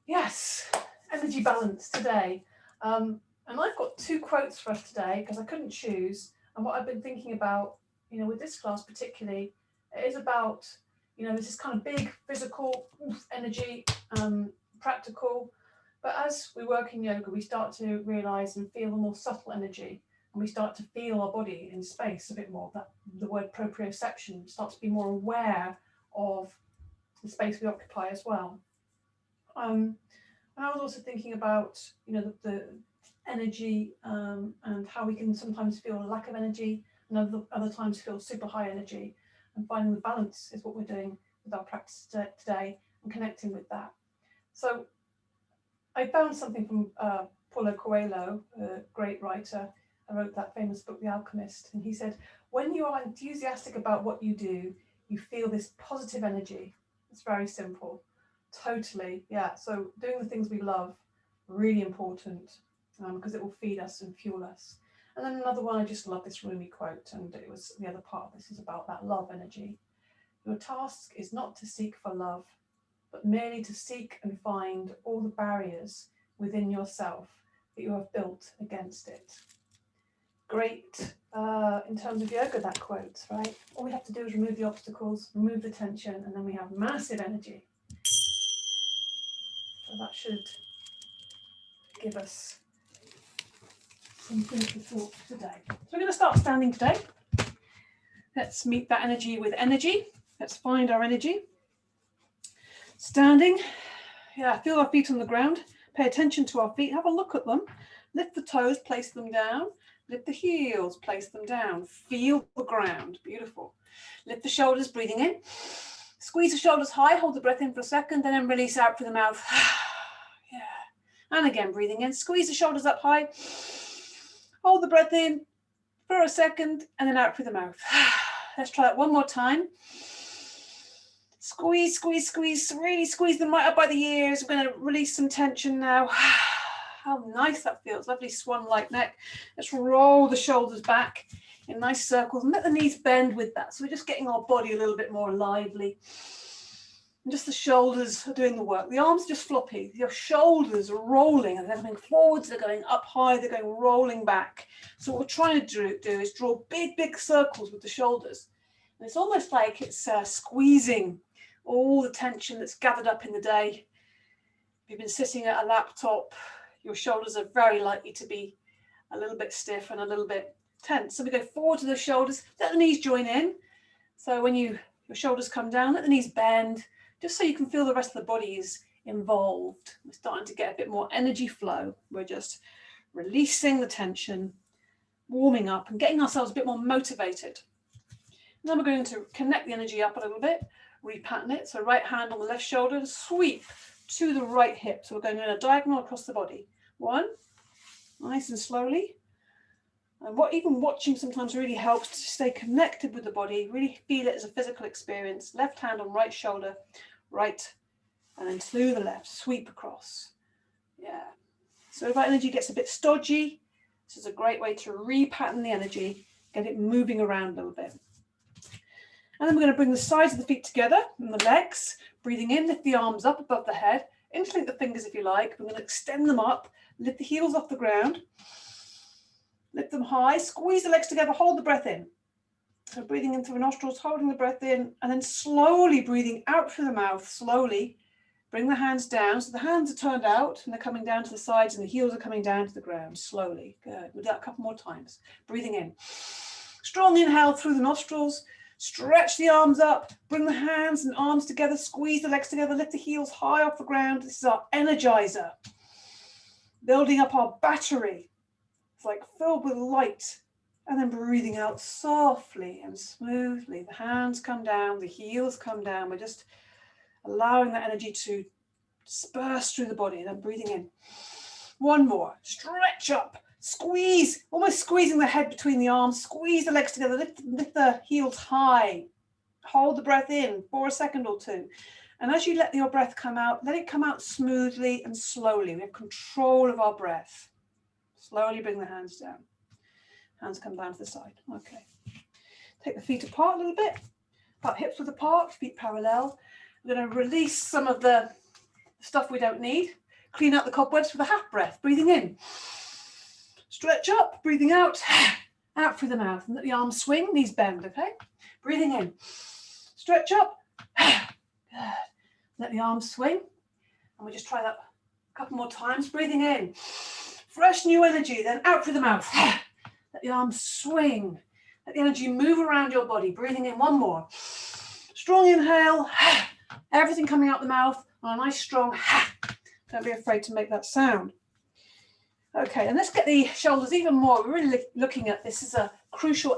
Yes, energy balance today. And I've got two quotes for us today because I couldn't choose. And what I've been thinking about, with this class particularly, it is about, there's this kind of big physical energy, practical. But as we work in yoga, we start to realize and feel a more subtle energy. And we start to feel our body in space a bit more. That the word proprioception starts to be more aware of the space we occupy as well. Um, and I was also thinking about, the energy, and how we can sometimes feel a lack of energy and other times feel super high energy. And finding the balance is what we're doing with our practice today and connecting with that. So I found something from Paulo Coelho, a great writer. I wrote that famous book, The Alchemist. And he said, when you are enthusiastic about what you do, you feel this positive energy. It's very simple. Totally, yeah. So doing the things we love, really important, because it will feed us and fuel us. And then another one, I just love this Rumi quote, and it was the other part of this is about that love energy. Your task is not to seek for love, but merely to seek and find all the barriers within yourself that you have built against it. Great in terms of yoga, that quote, right? All we have to do is remove the obstacles, remove the tension, and then we have massive energy. So that should give us some food for thought today. So we're going to start standing today. Let's meet that energy with energy. Let's find our energy. Standing. Yeah, feel our feet on the ground. Pay attention to our feet. Have a look at them. Lift the toes, place them down. Lift the heels, place them down. Feel the ground. Beautiful. Lift the shoulders, breathing in. Squeeze the shoulders high. Hold the breath in for a second, and then release out through the mouth. Yeah. And again, breathing in. Squeeze the shoulders up high. Hold the breath in for a second, and then out through the mouth. Let's try that one more time. Squeeze, squeeze, squeeze. Really squeeze them right up by the ears. We're going to release some tension now. How nice that feels. Lovely swan-like neck. Let's roll the shoulders back in nice circles and let the knees bend with that. So we're just getting our body a little bit more lively. And just the shoulders are doing the work. The arms are just floppy. Your shoulders are rolling and they're going forwards, they're going up high, they're going rolling back. So what we're trying to do is draw big, big circles with the shoulders. And it's almost like it's squeezing all the tension that's gathered up in the day. If you've been sitting at a laptop, your shoulders are very likely to be a little bit stiff and a little bit tense. So we go forward to the shoulders, let the knees join in. So when your shoulders come down, let the knees bend, just so you can feel the rest of the body is involved. We're starting to get a bit more energy flow. We're just releasing the tension, warming up and getting ourselves a bit more motivated. And then we're going to connect the energy up a little bit, repattern it. So right hand on the left shoulder and sweep to the right hip. So we're going in a diagonal across the body. One, nice and slowly. And even watching sometimes really helps to stay connected with the body, really feel it as a physical experience. Left hand on right shoulder, right, and then to the left, sweep across. Yeah. So if our energy gets a bit stodgy, this is a great way to repattern the energy, get it moving around a little bit. And then we're going to bring the sides of the feet together and the legs, breathing in, lift the arms up above the head, interlink the fingers if you like. We're going to extend them up, lift the heels off the ground, lift them high, squeeze the legs together, hold the breath in. So breathing in through the nostrils, holding the breath in, and then slowly breathing out through the mouth, slowly. Bring the hands down. So the hands are turned out and they're coming down to the sides and the heels are coming down to the ground, slowly. Good. We'll do that a couple more times. Breathing in. Strong inhale through the nostrils. Stretch the arms up, bring the hands and arms together, squeeze the legs together, lift the heels high off the ground. This is our energizer. Building up our battery. It's like filled with light. And then breathing out softly and smoothly. The hands come down, the heels come down. We're just allowing that energy to disperse through the body and then breathing in. One more. Stretch up. Squeeze, almost squeezing the head between the arms. Squeeze the legs together. Lift the heels high. Hold the breath in for a second or two. And as you let your breath come out, let it come out smoothly and slowly. We have control of our breath. Slowly bring the hands down. Hands come down to the side. Okay. Take the feet apart a little bit. About hips width apart, feet parallel. We're going to release some of the stuff we don't need. Clean out the cobwebs with a half breath, breathing in. Stretch up, breathing out, out through the mouth. And let the arms swing, knees bend, okay? Breathing in. Stretch up. Good. Let the arms swing. And we just try that a couple more times. Breathing in. Fresh new energy, then out through the mouth. Let the arms swing. Let the energy move around your body. Breathing in, one more. Strong inhale. Everything coming out the mouth on a nice strong. Don't be afraid to make that sound. Okay, and let's get the shoulders even more. We're really looking at this as a crucial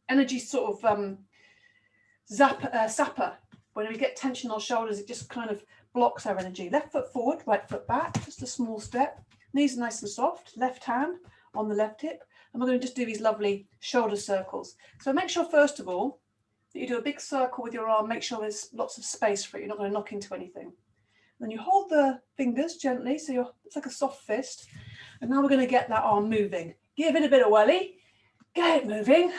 energy sort of sapper. When we get tension on our shoulders, it just kind of blocks our energy. Left foot forward, right foot back, just a small step. Knees are nice and soft. Left hand on the left hip. And we're going to just do these lovely shoulder circles. So make sure, first of all, that you do a big circle with your arm. Make sure there's lots of space for it. You're not going to knock into anything. Then you hold the fingers gently, so it's like a soft fist. And now we're going to get that arm moving. Give it a bit of welly. Get it moving.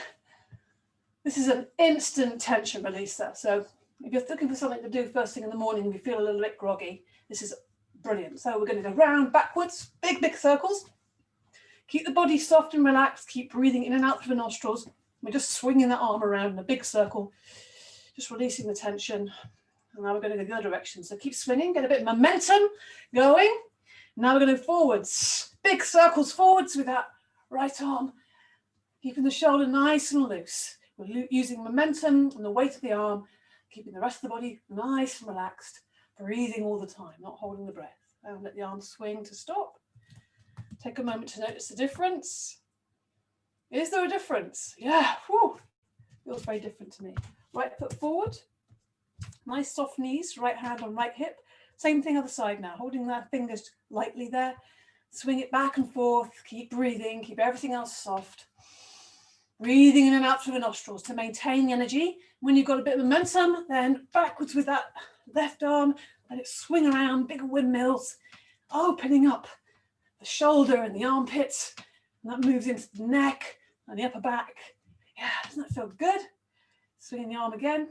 This is an instant tension releaser. So if you're looking for something to do first thing in the morning and you feel a little bit groggy, this is brilliant. So we're going to go round, backwards, big circles. Keep the body soft and relaxed. Keep breathing in and out through the nostrils. We're just swinging that arm around in a big circle, just releasing the tension. And now we're going to go the other direction. So keep swinging, get a bit of momentum going. Now we're going to go forwards. Big circles forwards with that right arm. Keeping the shoulder nice and loose. We're using momentum and the weight of the arm, keeping the rest of the body nice and relaxed. Breathing all the time, not holding the breath. And let the arm swing to stop. Take a moment to notice the difference. Is there a difference? Yeah, whew. Feels very different to me. Right foot forward. Nice soft knees, right hand on right hip. Same thing other side now, holding that fingers lightly there. Swing it back and forth, keep breathing, keep everything else soft. Breathing in and out through the nostrils to maintain the energy. When you've got a bit of momentum, then backwards with that left arm, let it swing around, big windmills, opening up the shoulder and the armpits. And that moves into the neck and the upper back. Yeah, doesn't that feel good? Swinging the arm again.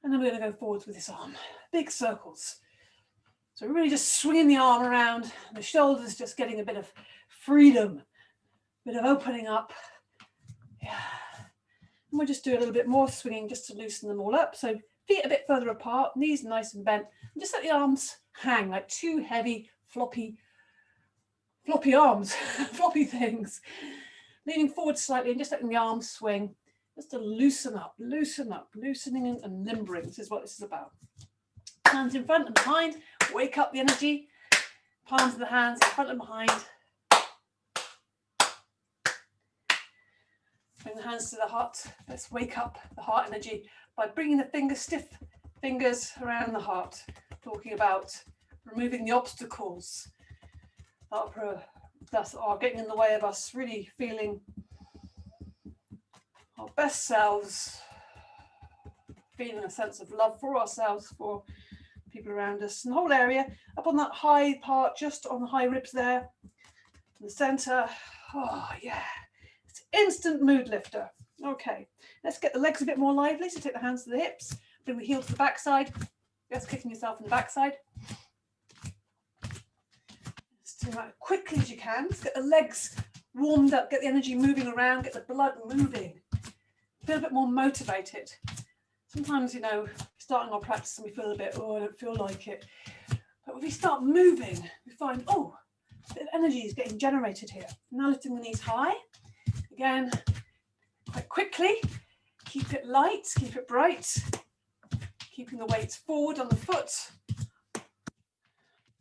And then we're going to go forwards with this arm. Big circles. So we're really just swinging the arm around. The shoulders just getting a bit of freedom. A bit of opening up. Yeah. And we'll just do a little bit more swinging just to loosen them all up. So feet a bit further apart, knees nice and bent. And just let the arms hang like two heavy, floppy arms, floppy things. Leaning forward slightly and just letting the arms swing. Just to loosen up, loosening and limbering. This is what this is about. Hands in front and behind, wake up the energy. Palms of the hands in front and behind. Bring the hands to the heart. Let's wake up the heart energy by bringing the stiff fingers around the heart. Talking about removing the obstacles that are getting in the way of us really feeling our best selves, feeling a sense of love for ourselves, for people around us. And the whole area, up on that high part, just on the high ribs there, in the center. Oh, yeah. It's instant mood lifter. Okay, let's get the legs a bit more lively. So take the hands to the hips, bring the heel to the backside. Just kicking yourself in the backside. Just do that quickly as you can. Let's get the legs warmed up, get the energy moving around, get the blood moving. Feel a bit more motivated. Sometimes, starting our practice and we feel a bit, I don't feel like it. But when we start moving, we find, a bit of energy is getting generated here. Now lifting the knees high. Again, quite quickly. Keep it light, keep it bright. Keeping the weight forward on the foot.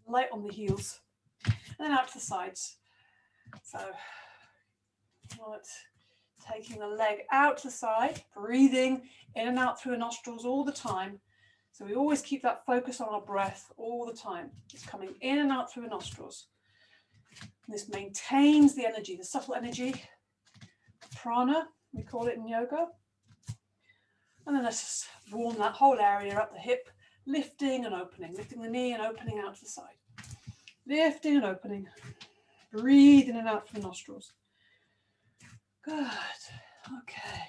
Light on the heels. And then out to the sides. So, taking the leg out to the side, breathing in and out through the nostrils all the time. So we always keep that focus on our breath all the time. It's coming in and out through the nostrils. And this maintains the energy, the subtle energy, prana, we call it in yoga. And then let's just warm that whole area up the hip, lifting and opening, lifting the knee and opening out to the side. Lifting and opening. Breathe in and out through the nostrils. Good. Okay.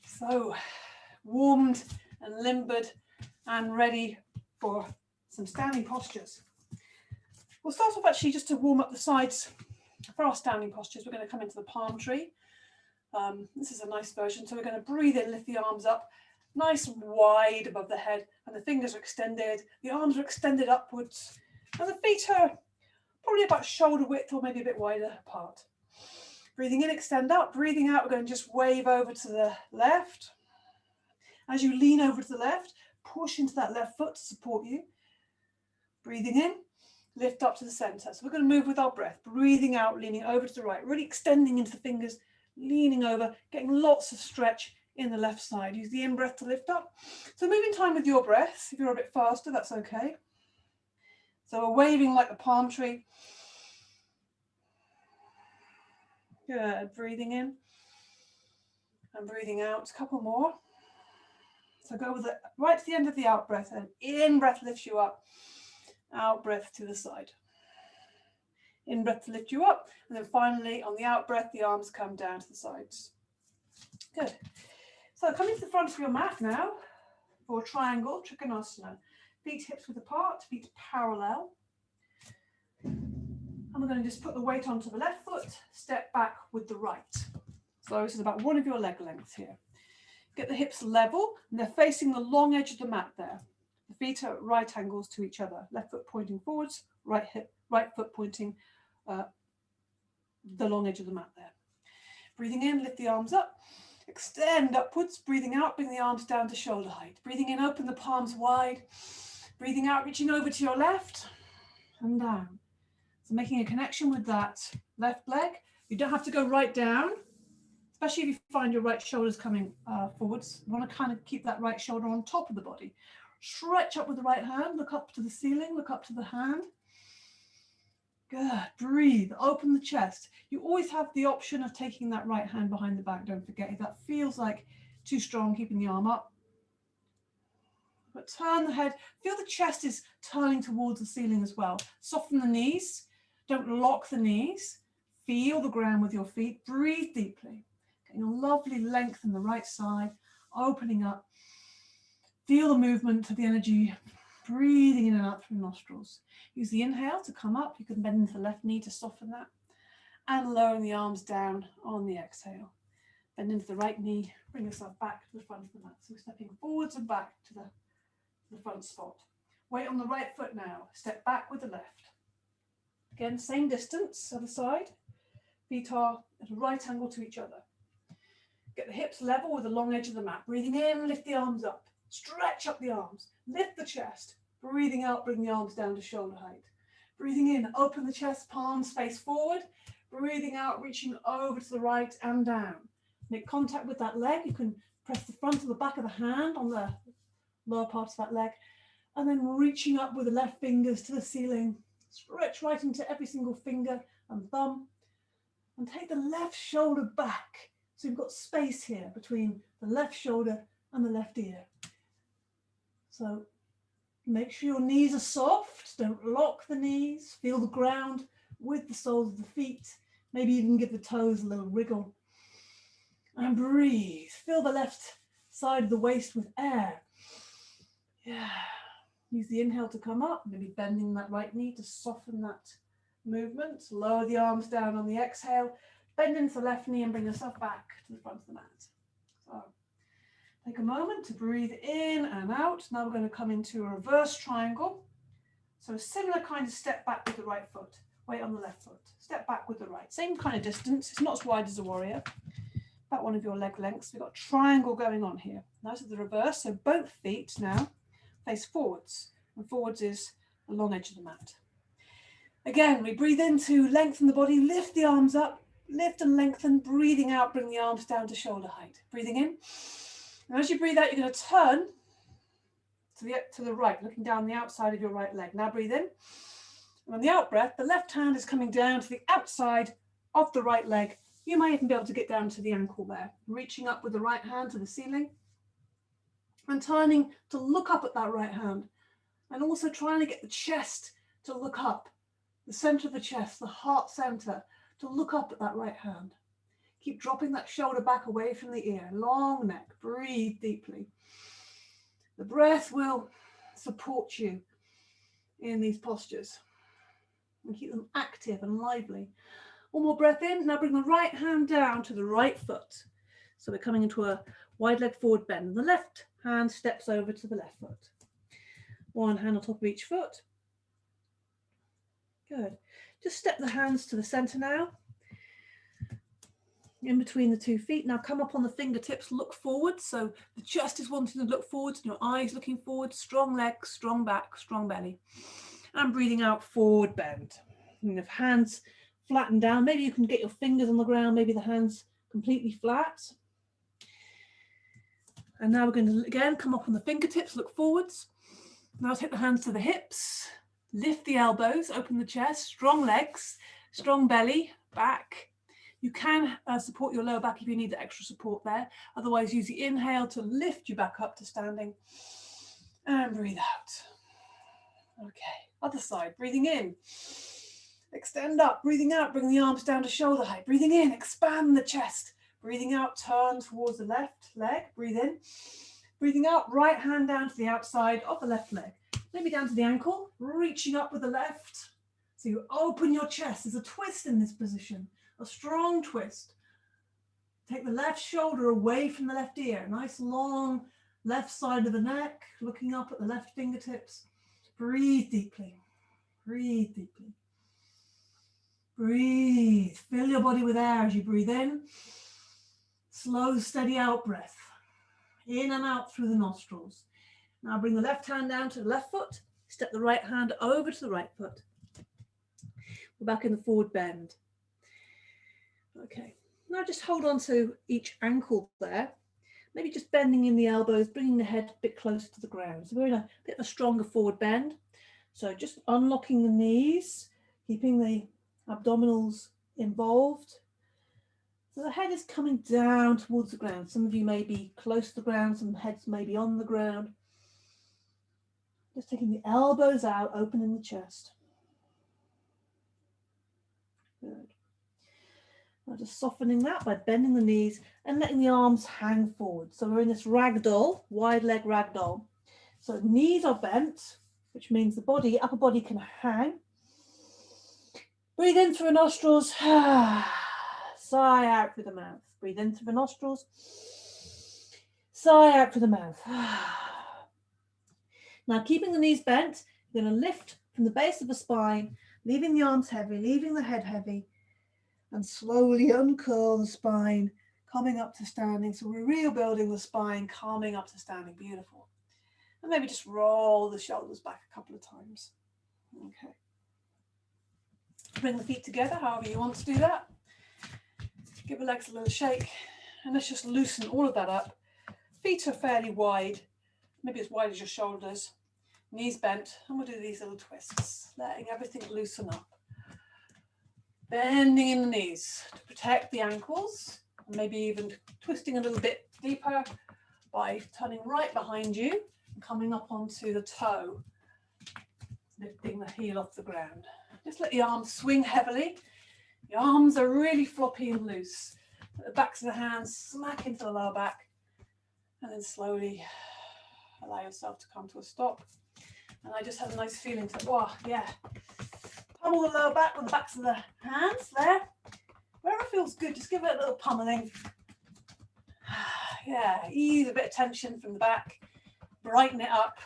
So warmed and limbered and ready for some standing postures. We'll start off actually just to warm up the sides for our standing postures. We're going to come into the palm tree. This is a nice version. So we're going to breathe in, lift the arms up, nice and wide above the head, and the fingers are extended. The arms are extended upwards, and the feet are probably about shoulder width or maybe a bit wider apart. Breathing in, extend up. Breathing out, we're going to just wave over to the left. As you lean over to the left, push into that left foot to support you. Breathing in, lift up to the center. So we're going to move with our breath. Breathing out, leaning over to the right, really extending into the fingers, leaning over, getting lots of stretch in the left side. Use the in-breath to lift up. So move in time with your breath. If you're a bit faster, that's okay. So we're waving like the palm tree. Good. Breathing in and breathing out. A couple more. So go with it right to the end of the out breath, and in breath lifts you up. Out breath to the side. In breath to lift you up, and then finally on the out breath, the arms come down to the sides. Good. So coming to the front of your mat now for triangle, Trikonasana. Feet hips width apart, feet parallel. And we're going to just put the weight onto the left foot, step back with the right. So this is about one of your leg lengths here. Get the hips level, and they're facing the long edge of the mat there. The feet are at right angles to each other. Left foot pointing forwards, right foot pointing the long edge of the mat there. Breathing in, lift the arms up, extend upwards. Breathing out, bring the arms down to shoulder height. Breathing in, open the palms wide. Breathing out, reaching over to your left and down. So making a connection with that left leg. You don't have to go right down, especially if you find your right shoulder's coming forwards. You want to kind of keep that right shoulder on top of the body. Stretch up with the right hand, look up to the ceiling, look up to the hand. Good, breathe, open the chest. You always have the option of taking that right hand behind the back, don't forget. If that feels like too strong, keeping the arm up. But turn the head, feel the chest is turning towards the ceiling as well. Soften the knees, don't lock the knees. Feel the ground with your feet, breathe deeply. Getting a lovely length in the right side, opening up. Feel the movement of the energy, breathing in and out through nostrils. Use the inhale to come up. You can bend into the left knee to soften that. And lowering the arms down on the exhale. Bend into the right knee, bring yourself back to the front of the mat. So we're stepping forwards and back to the front spot. Weight on the right foot now. Step back with the left. Again, same distance, other side. Feet are at a right angle to each other. Get the hips level with the long edge of the mat. Breathing in, lift the arms up. Stretch up the arms. Lift the chest. Breathing out, bring the arms down to shoulder height. Breathing in, open the chest, palms face forward. Breathing out, reaching over to the right and down. Make contact with that leg. You can press the front of the back of the hand on the lower part of that leg. And then reaching up with the left fingers to the ceiling. Stretch right into every single finger and thumb. And take the left shoulder back. So you've got space here between the left shoulder and the left ear. So make sure your knees are soft. Don't lock the knees. Feel the ground with the soles of the feet. Maybe even give the toes a little wriggle. And breathe. Fill the left side of the waist with air. Yeah. Use the inhale to come up, maybe bending that right knee to soften that movement. Lower the arms down on the exhale. Bend into the left knee and bring yourself back to the front of the mat. So take a moment to breathe in and out. Now we're going to come into a reverse triangle. So a similar kind of step back with the right foot. Weight on the left foot. Step back with the right. Same kind of distance. It's not as wide as a warrior. About one of your leg lengths. We've got a triangle going on here. Now to the reverse. So both feet now face forwards. And forwards is the long edge of the mat. Again, we breathe in to lengthen the body. Lift the arms up. Lift and lengthen. Breathing out, bring the arms down to shoulder height. Breathing in. And as you breathe out, you're going to turn to the right, looking down the outside of your right leg. Now breathe in. And on the out breath, the left hand is coming down to the outside of the right leg. You might even be able to get down to the ankle there. Reaching up with the right hand to the ceiling. And turning to look up at that right hand. And also trying to get the chest to look up. The center of the chest, the heart center, to look up at that right hand. Keep dropping that shoulder back away from the ear. Long neck. Breathe deeply. The breath will support you in these postures and keep them active and lively. One more breath in. Now bring the right hand down to the right foot. So we're coming into a wide leg forward bend. The left hand steps over to the left foot. One hand on top of each foot. Good. Just step the hands to the center now. In between the 2 feet. Now come up on the fingertips, look forward. So the chest is wanting to look forward, and your eyes looking forward. Strong legs, strong back, strong belly. And breathing out, forward bend. And if hands flatten down, maybe you can get your fingers on the ground, maybe the hands completely flat. And now we're going to again come up on the fingertips, look forwards. Now take the hands to the hips, lift the elbows, open the chest, strong legs, strong belly, back. You can support your lower back if you need the extra support there. Otherwise, use the inhale to lift you back up to standing. And breathe out. Okay, other side, breathing in. Extend up, breathing out, bring the arms down to shoulder height. Breathing in, expand the chest. Breathing out, turn towards the left leg. Breathe in. Breathing out, right hand down to the outside of the left leg. Maybe down to the ankle, reaching up with the left. So you open your chest. There's a twist in this position, a strong twist. Take the left shoulder away from the left ear. Nice long left side of the neck, looking up at the left fingertips. Breathe deeply. Breathe deeply. Breathe. Fill your body with air as you breathe in. Slow, steady out breath. In and out through the nostrils. Now bring the left hand down to the left foot. Step the right hand over to the right foot. We're back in the forward bend. Okay. Now just hold on to each ankle there. Maybe just bending in the elbows, bringing the head a bit closer to the ground. So we're in a bit of a stronger forward bend. So just unlocking the knees, keeping the abdominals involved. So the head is coming down towards the ground. Some of you may be close to the ground, some heads may be on the ground. Just taking the elbows out, opening the chest. Good. Now just softening that by bending the knees and letting the arms hang forward. So we're in this ragdoll, wide leg ragdoll. So knees are bent, which means the body, upper body can hang. Breathe in through the nostrils, sigh out through the mouth. Breathe in through the nostrils, sigh out through the mouth. Now keeping the knees bent, you're going to lift from the base of the spine, leaving the arms heavy, leaving the head heavy, and slowly uncurl the spine, coming up to standing. So we're rebuilding the spine, coming up to standing. Beautiful. And maybe just roll the shoulders back a couple of times. Okay. Bring the feet together, however you want to do that. Give the legs a little shake, and let's just loosen all of that up. Feet are fairly wide, maybe as wide as your shoulders. Knees bent, and we'll do these little twists, letting everything loosen up. Bending in the knees to protect the ankles, and maybe even twisting a little bit deeper by turning right behind you and coming up onto the toe, lifting the heel off the ground. Just let the arms swing heavily. The arms are really floppy and loose. Let the backs of the hands smack into the lower back, and then slowly allow yourself to come to a stop. And I just have a nice feeling to, oh yeah, pummel the lower back with the backs of the hands there. Wherever it feels good, just give it a little pummeling. Yeah, ease a bit of tension from the back, brighten it up,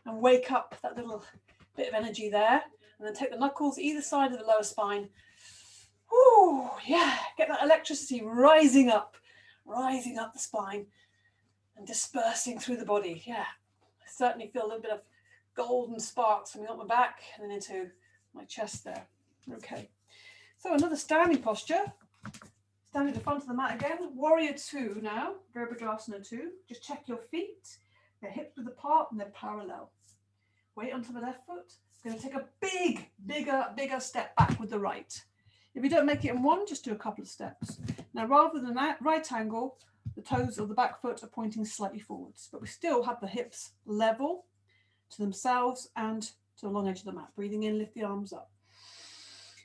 and wake up that little bit of energy there. And then take the knuckles either side of the lower spine. Ooh, yeah, get that electricity rising up the spine and dispersing through the body. Yeah, I certainly feel a little bit of golden sparks coming up my back and then into my chest there. Okay, so another standing posture. Standing at the front of the mat again. Warrior 2 now, Virabhadrasana 2. Just check your feet. They're hips width apart and they're parallel. Weight onto the left foot. Going to take a bigger step back with the right. If you don't make it in one, just do a couple of steps. Now, rather than that right angle, the toes of the back foot are pointing slightly forwards, but we still have the hips level to themselves and to the long edge of the mat. Breathing in, lift the arms up.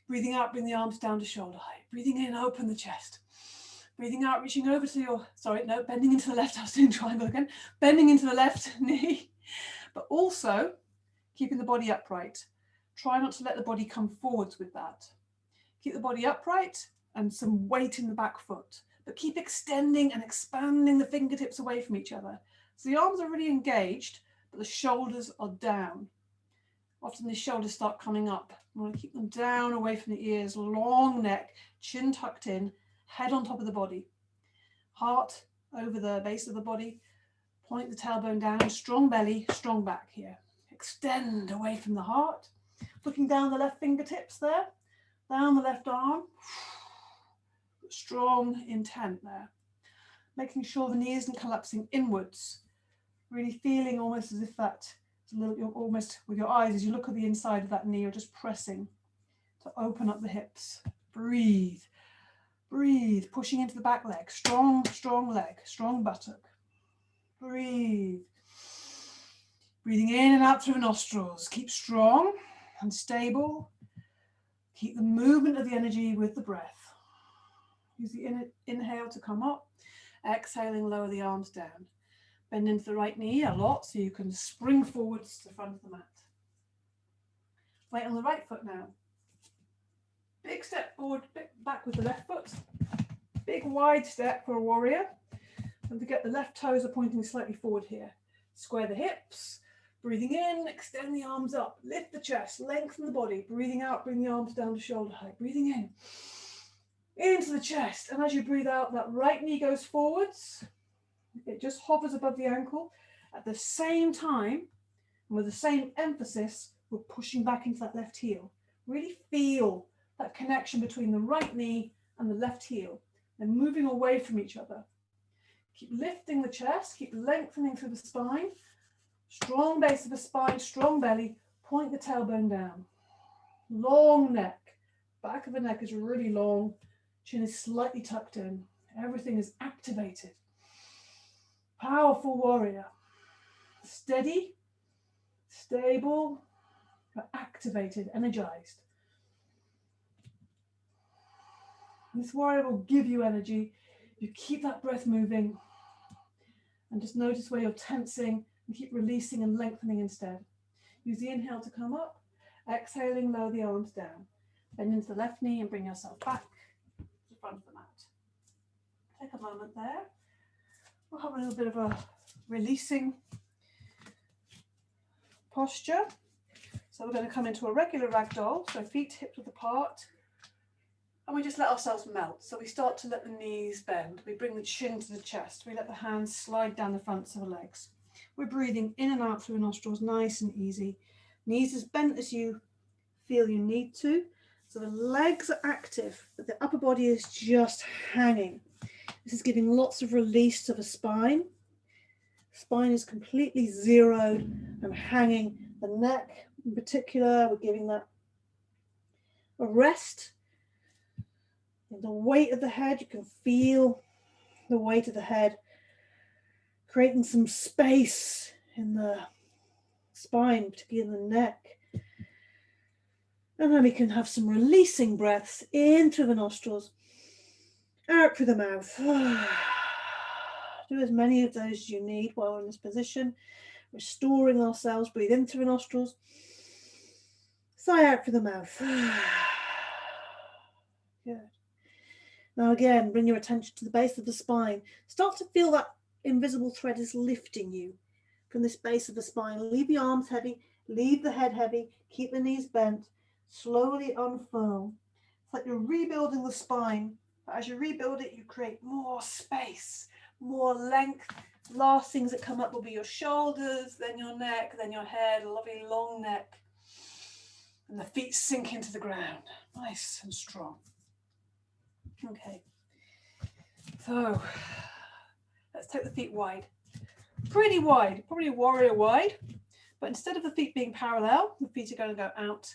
Breathing out, bring the arms down to shoulder height. Breathing in, open the chest. Breathing out, reaching over to your, bending into the left, I was doing triangle again. Bending into the left knee. but also keeping the body upright. Try not to let the body come forwards with that. Keep the body upright and some weight in the back foot, but keep extending and expanding the fingertips away from each other. So the arms are really engaged, but the shoulders are down. Often the shoulders start coming up. You want to keep them down away from the ears, long neck, chin tucked in, head on top of the body. Heart over the base of the body, point the tailbone down, strong belly, strong back here. Extend away from the heart, looking down the left fingertips there, down the left arm, strong intent there. Making sure the knee isn't collapsing inwards, really feeling almost as if that, you're almost with your eyes, as you look at the inside of that knee, you're just pressing to open up the hips. Breathe. Breathe, pushing into the back leg, strong, strong leg, strong buttock. Breathe. Breathing in and out through the nostrils. Keep strong and stable. Keep the movement of the energy with the breath. Use the inhale to come up. Exhaling, lower the arms down. Bend into the right knee a lot so you can spring forwards to the front of the mat. Weight on the right foot now. Big step forward, big back with the left foot. Big wide step for a warrior. Don't forget the left toes are pointing slightly forward here. Square the hips. Breathing in, extend the arms up. Lift the chest, lengthen the body. Breathing out, bring the arms down to shoulder height. Breathing in, into the chest. And as you breathe out, that right knee goes forwards. It just hovers above the ankle. At the same time, and with the same emphasis, we're pushing back into that left heel. Really feel that connection between the right knee and the left heel. They're moving away from each other. Keep lifting the chest, keep lengthening through the spine. Strong base of the spine, strong belly, point the tailbone down. Long neck, back of the neck is really long, chin is slightly tucked in. Everything is activated. Powerful warrior. Steady, stable, but activated, energized. This warrior will give you energy. You keep that breath moving and just notice where you're tensing and keep releasing and lengthening instead. Use the inhale to come up. Exhaling, lower the arms down. Bend into the left knee and bring yourself back to the front of the mat. Take a moment there. We'll have a little bit of a releasing posture. So we're going to come into a regular ragdoll. So feet hip width apart. And we just let ourselves melt. So we start to let the knees bend. We bring the chin to the chest. We let the hands slide down the fronts of the legs. We're breathing in and out through the nostrils, nice and easy. Knees as bent as you feel you need to. So the legs are active, but the upper body is just hanging. This is giving lots of release to the spine. Spine is completely zeroed and hanging. The neck in particular, we're giving that a rest. And the weight of the head, you can feel the weight of the head, creating some space in the spine, particularly in the neck. And then we can have some releasing breaths in through the nostrils, out through the mouth. Do as many of those as you need while we're in this position. Restoring ourselves, breathe in through the nostrils, sigh out through the mouth. Good. Now again, bring your attention to the base of the spine. Start to feel that invisible thread is lifting you from this base of the spine. Leave the arms heavy, leave the head heavy, keep the knees bent, slowly unfurl. It's like you're rebuilding the spine, but as you rebuild it, you create more space, more length. Last things that come up will be your shoulders, then your neck, then your head, a lovely long neck, and the feet sink into the ground, nice and strong. Okay, so let's take the feet wide, pretty wide, probably warrior wide, but instead of the feet being parallel, the feet are going to go out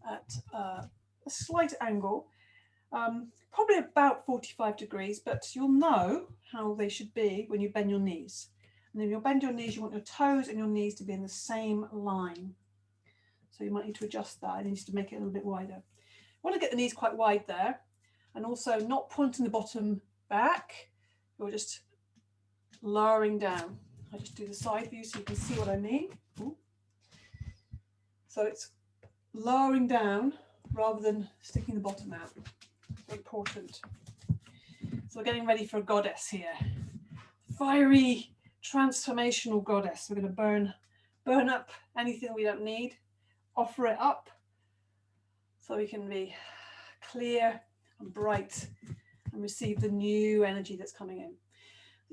at a slight angle, probably about 45 degrees, but you'll know how they should be when you bend your knees. And then you'll bend your knees, you want your toes and your knees to be in the same line. So you might need to adjust that. I need to make it a little bit wider. You want to get the knees quite wide there. And also not pointing the bottom back, you're just lowering down. I just do the side view so you can see what I mean. Ooh. So it's lowering down rather than sticking the bottom out. Very important. So we're getting ready for a goddess here. Fiery, transformational goddess. We're going to burn up anything we don't need, offer it up so we can be clear and bright and receive the new energy that's coming in.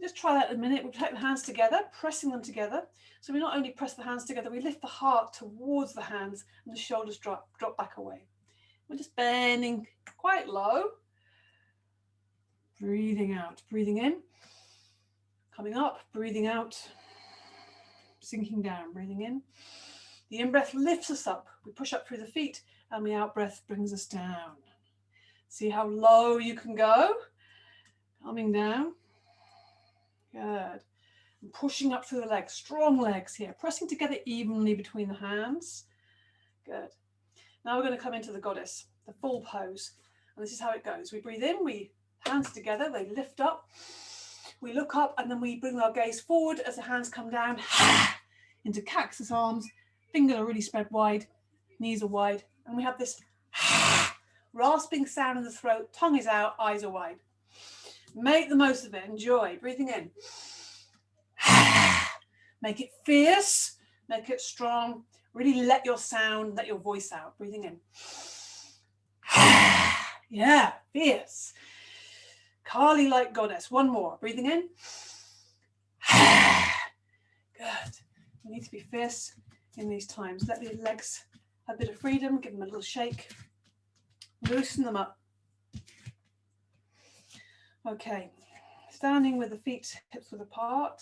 Just try that in a minute. We'll take the hands together, pressing them together. So we not only press the hands together, we lift the heart towards the hands and the shoulders drop back away. We're just bending quite low. Breathing out, breathing in, coming up, breathing out, sinking down, breathing in. The in-breath lifts us up. We push up through the feet, and the out-breath brings us down. See how low you can go. Coming down. Good. And pushing up through the legs, strong legs here, pressing together evenly between the hands. Good. Now we're going to come into the goddess, the full pose. And this is how it goes. We breathe in, we hands together, they lift up. We look up and then we bring our gaze forward as the hands come down into cactus arms. Fingers are really spread wide, knees are wide. And we have this rasping sound in the throat, tongue is out, eyes are wide. Make the most of it, enjoy, breathing in. Make it fierce, make it strong. Really let your sound, let your voice out, breathing in. Yeah, fierce. Kali-like goddess. One more, breathing in. Good. We need to be fierce in these times. Let the legs have a bit of freedom, give them a little shake. Loosen them up. Okay, standing with the feet hips width apart,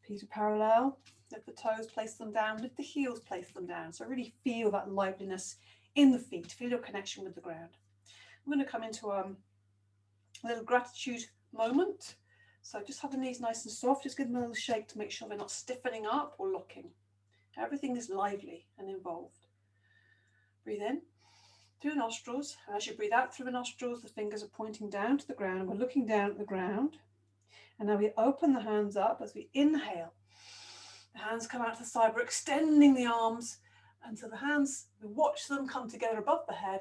feet are parallel, lift the toes, place them down, lift the heels, place them down. So really feel that liveliness in the feet, feel your connection with the ground. I'm going to come into a little gratitude moment. So just have the knees nice and soft, just give them a little shake to make sure they're not stiffening up or locking. Everything is lively and involved. Breathe in through the nostrils. As you breathe out through the nostrils, the fingers are pointing down to the ground. We're looking down at the ground. And now we open the hands up as we inhale. The hands come out to the side. We're extending the arms. And so the hands, we watch them come together above the head.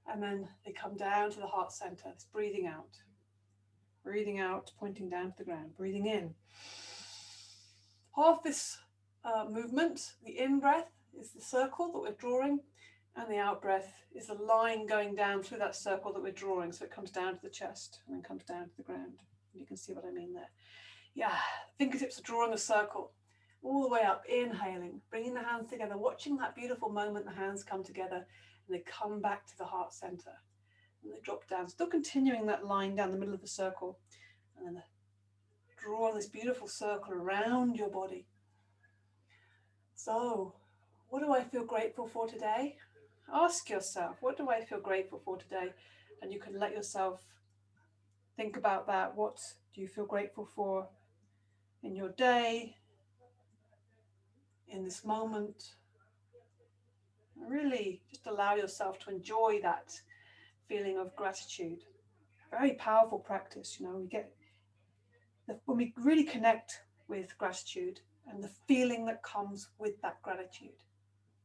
And then they come down to the heart center. It's breathing out. Breathing out, pointing down to the ground. Breathing in. Half this movement, the in-breath is the circle that we're drawing. And the out-breath is the line going down through that circle that we're drawing. So it comes down to the chest and then comes down to the ground. You can see what I mean there. Yeah, fingertips are drawing a circle all the way up, inhaling, bringing the hands together, watching that beautiful moment the hands come together and they come back to the heart center. And they drop down, still continuing that line down the middle of the circle. And then draw this beautiful circle around your body. So, what do I feel grateful for today? Ask yourself, what do I feel grateful for today? And you can let yourself think about that. What do you feel grateful for in your day, in this moment? Really just allow yourself to enjoy that feeling of gratitude. Very powerful practice, you know. When we really connect with gratitude and the feeling that comes with that gratitude,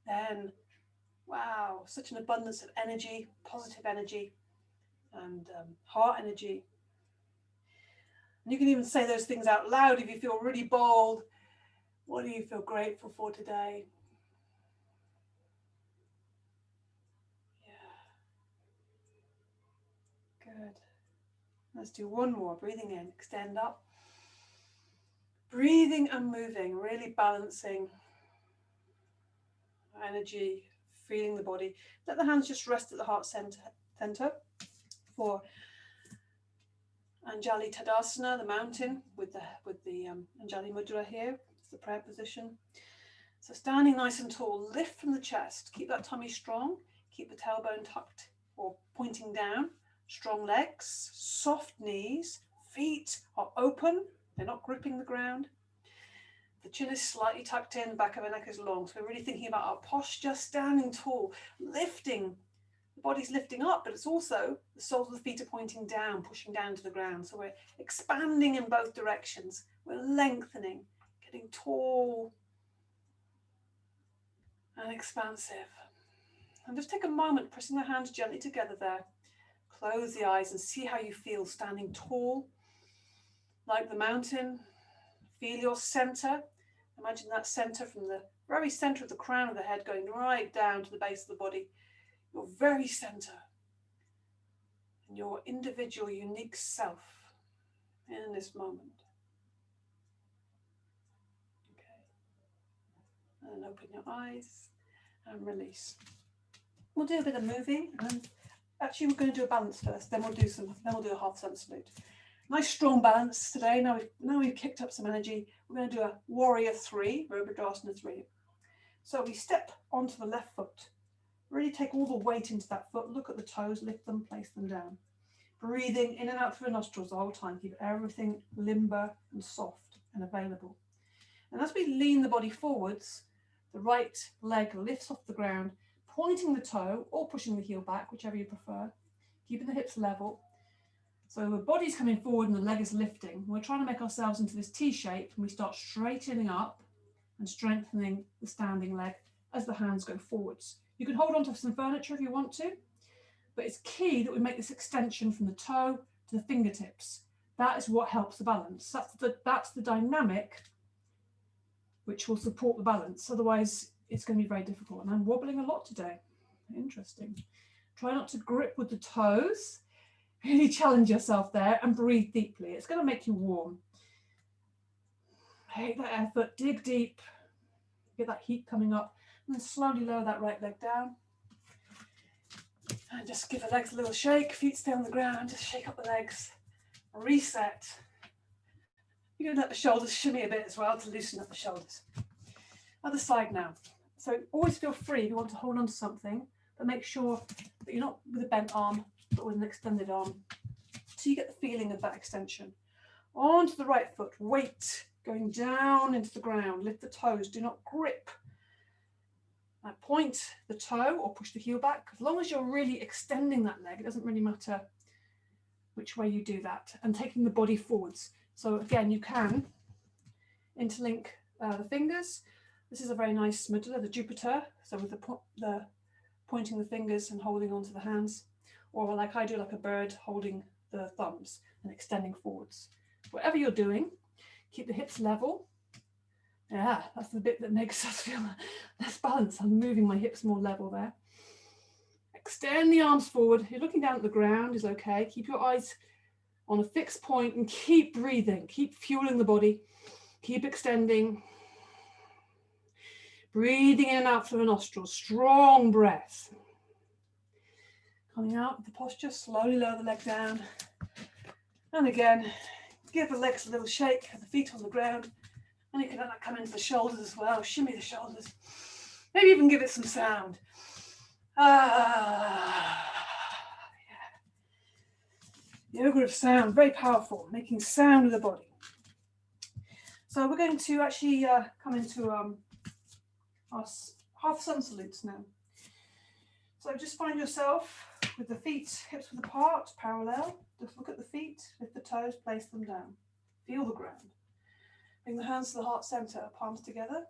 then wow, such an abundance of energy, positive energy, and heart energy. And you can even say those things out loud if you feel really bold. What do you feel grateful for today? Yeah. Good. Let's do one more. Breathing in, extend up. Breathing and moving, really balancing energy, feeling the body. Let the hands just rest at the heart center for Anjali Tadasana, the mountain, with the Anjali Mudra here. It's the prayer position. So standing nice and tall, lift from the chest. Keep that tummy strong. Keep the tailbone tucked or pointing down. Strong legs, soft knees. Feet are open. They're not gripping the ground. The chin is slightly tucked in, the back of the neck is long. So we're really thinking about our posture, standing tall, lifting. The body's lifting up, but it's also the soles of the feet are pointing down, pushing down to the ground. So we're expanding in both directions, We're lengthening, getting tall and expansive. And just take a moment, pressing the hands gently together there. Close the eyes and see how you feel standing tall, like the mountain. Feel your center. Imagine that center from the very center of the crown of the head going right down to the base of the body. Your very center. And your individual, unique self in this moment. Okay. And then open your eyes and release. We'll do a bit of moving, and actually we're going to do a balance first, then we'll do a half sun salute. Nice strong balance today. Now we've kicked up some energy. We're going to do a warrior 3, Virabhadrasana 3. So we step onto the left foot. Really take all the weight into that foot. Look at the toes, lift them, place them down. Breathing in and out through the nostrils the whole time. Keep everything limber and soft and available. And as we lean the body forwards, the right leg lifts off the ground, pointing the toe or pushing the heel back, whichever you prefer, keeping the hips level. So the body's coming forward and the leg is lifting. We're trying to make ourselves into this T shape, and we start straightening up and strengthening the standing leg as the hands go forwards. You can hold on to some furniture if you want to, but it's key that we make this extension from the toe to the fingertips. That is what helps the balance. That's the dynamic which will support the balance. Otherwise, it's going to be very difficult. And I'm wobbling a lot today. Interesting. Try not to grip with the toes. Really challenge yourself there and breathe deeply. It's going to make you warm. Take that effort, dig deep, get that heat coming up, and then slowly lower that right leg down. And just give the legs a little shake, feet stay on the ground, just shake up the legs, reset. You're going to let the shoulders shimmy a bit as well to loosen up the shoulders. Other side now. So always feel free if you want to hold on to something, but make sure that you're not with a bent arm, but with an extended arm. So you get the feeling of that extension. Onto the right foot, weight going down into the ground. Lift the toes, do not grip. Now point the toe or push the heel back. As long as you're really extending that leg, it doesn't really matter which way you do that. And taking the body forwards. So again, you can interlink the fingers. This is a very nice mudra, the Jupiter. So with the pointing the fingers and holding onto the hands, or like I do, like a bird holding the thumbs and extending forwards. Whatever you're doing, keep the hips level. Yeah, that's the bit that makes us feel less balanced. I'm moving my hips more level there. Extend the arms forward. If you're looking down at the ground, is okay. Keep your eyes on a fixed point and keep breathing. Keep fueling the body. Keep extending. Breathing in and out through the nostrils. Strong breath. Coming out of the posture, slowly lower the leg down. And again, give the legs a little shake, the feet on the ground. And you can let that come into the shoulders as well. Shimmy the shoulders. Maybe even give it some sound. Yeah. Yoga of sound, very powerful, making sound with the body. So we're going to actually come into our half sun salutes now. So just find yourself with the feet, hips width apart, parallel. Just look at the feet, lift the toes, place them down. Feel the ground. Bring the hands to the heart center, palms together.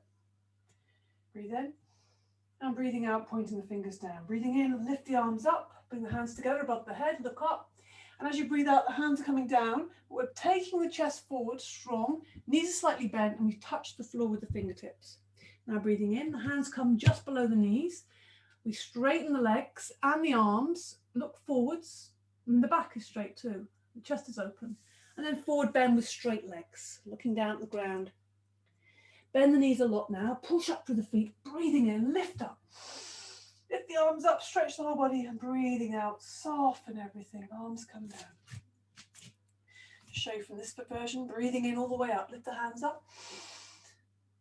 Breathe in. And breathing out, pointing the fingers down. Breathing in, lift the arms up, bring the hands together above the head, look up. And as you breathe out, the hands are coming down. We're taking the chest forward, strong. Knees are slightly bent, and we touch the floor with the fingertips. Now breathing in, the hands come just below the knees. We straighten the legs and the arms, look forwards, and the back is straight too. The chest is open. And then forward bend with straight legs, looking down at the ground. Bend the knees a lot now, push up through the feet, breathing in, lift up. Lift the arms up, stretch the whole body, and breathing out, soften everything, arms come down. Show you from this version, breathing in all the way up, lift the hands up.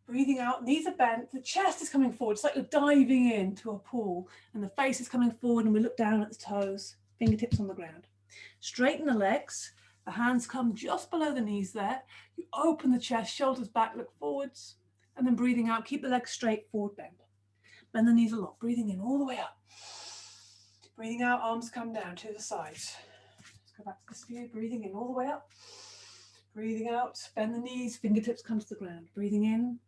Breathing out, knees are bent, the chest is coming forward. It's like you're diving into a pool, and the face is coming forward, and we look down at the toes, fingertips on the ground. Straighten the legs, the hands come just below the knees there. You open the chest, shoulders back, look forwards, and then breathing out, keep the legs straight, forward bend. Bend the knees a lot, breathing in all the way up. Breathing out, arms come down to the sides. Let's go back to this view, breathing in all the way up. Breathing out, bend the knees, fingertips come to the ground. Breathing in,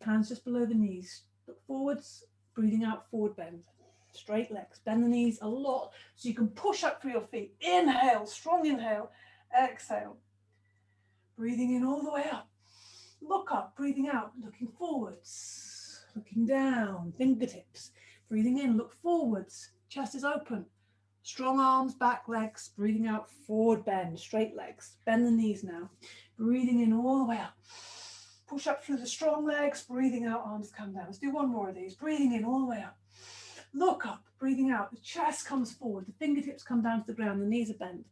hands just below the knees. Look forwards, breathing out, forward bend. Straight legs, bend the knees a lot so you can push up through your feet. Inhale, strong inhale, exhale. Breathing in all the way up. Look up, breathing out, looking forwards, looking down, fingertips. Breathing in, look forwards, chest is open. Strong arms, back, legs, breathing out, forward bend, straight legs. Bend the knees now. Breathing in all the way up. Push up through the strong legs, breathing out, arms come down. Let's do one more of these. Breathing in all the way up. Look up, breathing out. The chest comes forward, the fingertips come down to the ground, the knees are bent.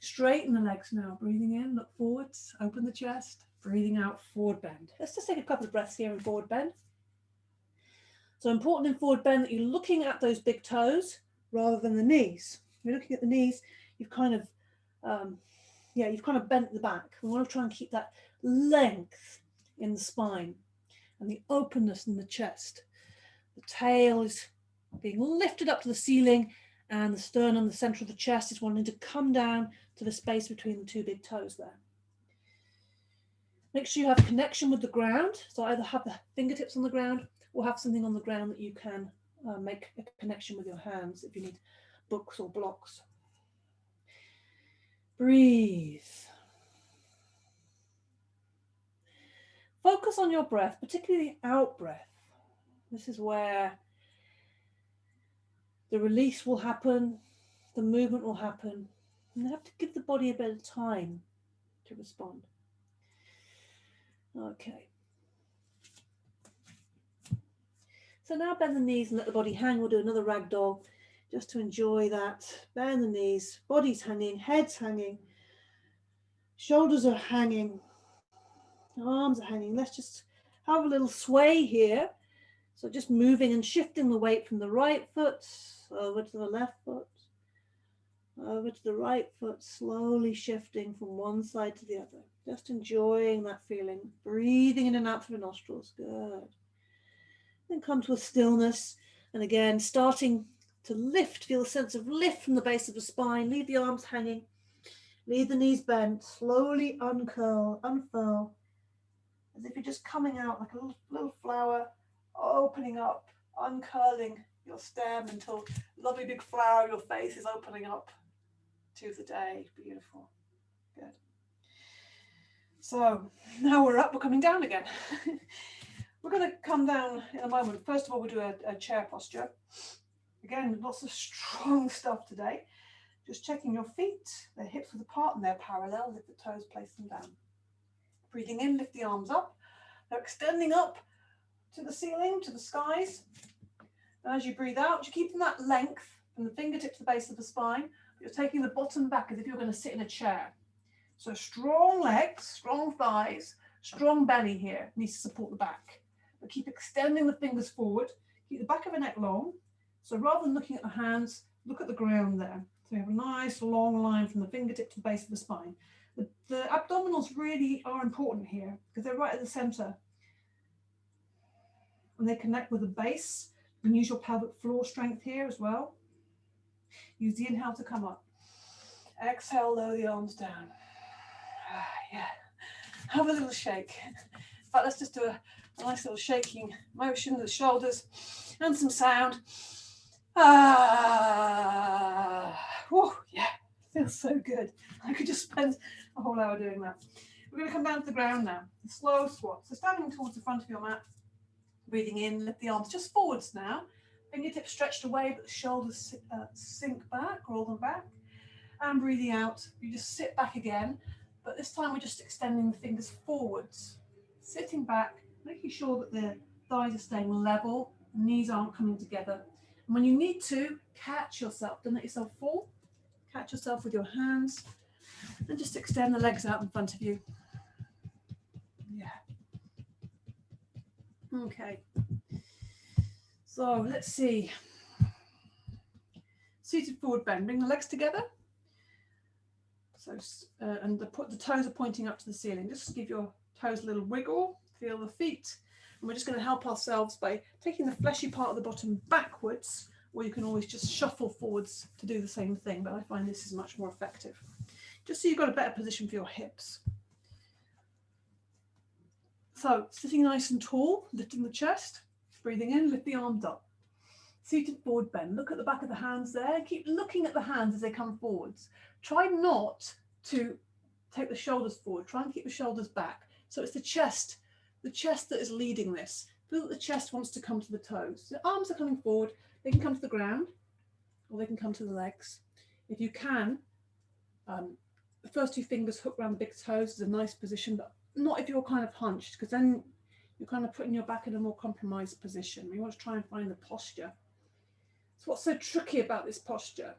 Straighten the legs now. Breathing in, look forwards, open the chest. Breathing out, forward bend. Let's just take a couple of breaths here in forward bend. So important in forward bend that you're looking at those big toes rather than the knees. You're looking at the knees, you've kind of, you've kind of bent the back. We want to try and keep that length in the spine and the openness in the chest. The tail is being lifted up to the ceiling and the sternum, the center of the chest, is wanting to come down to the space between the two big toes there. Make sure you have connection with the ground. So either have the fingertips on the ground or have something on the ground that you can make a connection with your hands if you need books or blocks. Breathe. Focus on your breath, particularly the out breath. This is where the release will happen, the movement will happen, and you have to give the body a bit of time to respond. Okay. So now bend the knees and let the body hang. We'll do another ragdoll just to enjoy that. Bend the knees, body's hanging, head's hanging, shoulders are hanging, arms are hanging. Let's just have a little sway here. So just moving and shifting the weight from the right foot over to the left foot, over to the right foot, slowly shifting from one side to the other. Just enjoying that feeling, breathing in and out through the nostrils. Good. Then come to a stillness. And again, starting to lift, feel a sense of lift from the base of the spine. Leave the arms hanging. Leave the knees bent. Slowly uncurl, unfurl. As if you're just coming out like a little flower, opening up, uncurling your stem until a lovely big flower of your face is opening up to the day. Beautiful. Good. So now we're up, we're coming down again. We're going to come down in a moment. First of all, we'll do a chair posture. Again, lots of strong stuff today. Just checking your feet, their hips width apart and they're parallel. Lift the toes, place them down. Breathing in, lift the arms up. They're extending up to the ceiling, to the skies. And as you breathe out, you're keeping that length from the fingertip to the base of the spine. You're taking the bottom back as if you're going to sit in a chair. So strong legs, strong thighs, strong belly here. Needs to support the back. But keep extending the fingers forward. Keep the back of the neck long. So rather than looking at the hands, look at the ground there. So we have a nice long line from the fingertip to the base of the spine. The abdominals really are important here because they're right at the center. And they connect with the base. You can use your pelvic floor strength here as well. Use the inhale to come up. Exhale, lower the arms down. Yeah. Have a little shake. In fact, let's just do a nice little shaking motion with the shoulders and some sound. Whew, yeah, feels so good. I could just spend a whole hour doing that. We're going to come down to the ground now. Slow squat. So standing towards the front of your mat, breathing in, lift the arms just forwards now. Fingertips stretched away, but the shoulders sink back, roll them back. And breathing out, you just sit back again. But this time we're just extending the fingers forwards. Sitting back, making sure that the thighs are staying level, the knees aren't coming together. And when you need to, catch yourself. Don't let yourself fall. Catch yourself with your hands. And just extend the legs out in front of you. Yeah. Okay. So let's see. Seated forward bend. Bring the legs together. So and the toes are pointing up to the ceiling. Just give your toes a little wiggle. Feel the feet. And we're just going to help ourselves by taking the fleshy part of the bottom backwards, or you can always just shuffle forwards to do the same thing, but I find this is much more effective. Just so you've got a better position for your hips. So sitting nice and tall, lifting the chest, breathing in, lift the arms up. Seated forward bend. Look at the back of the hands there. Keep looking at the hands as they come forwards. Try not to take the shoulders forward. Try and keep the shoulders back. So it's the chest that is leading this. Feel that the chest wants to come to the toes. The arms are coming forward. They can come to the ground or they can come to the legs. If you can, the first two fingers hook around the big toes is a nice position, but not if you're kind of hunched, because then you're kind of putting your back in a more compromised position. You want to try and find the posture. So what's so tricky about this posture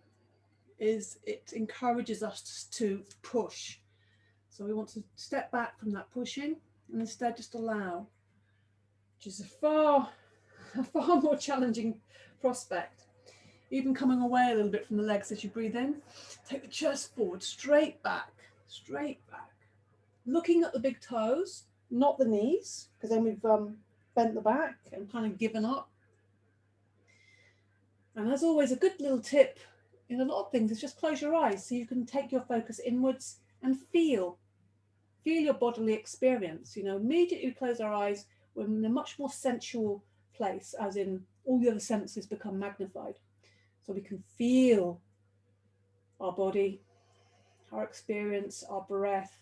is it encourages us to push. So we want to step back from that pushing and instead just allow, which is a far more challenging prospect. Even coming away a little bit from the legs as you breathe in. Take the chest forward, straight back, looking at the big toes, not the knees, because then we've bent the back and kind of given up. And as always, a good little tip in a lot of things is just close your eyes so you can take your focus inwards and feel your bodily experience. You know, immediately we close our eyes, we're in a much more sensual place, as in all the other senses become magnified. So we can feel our body, our experience, our breath.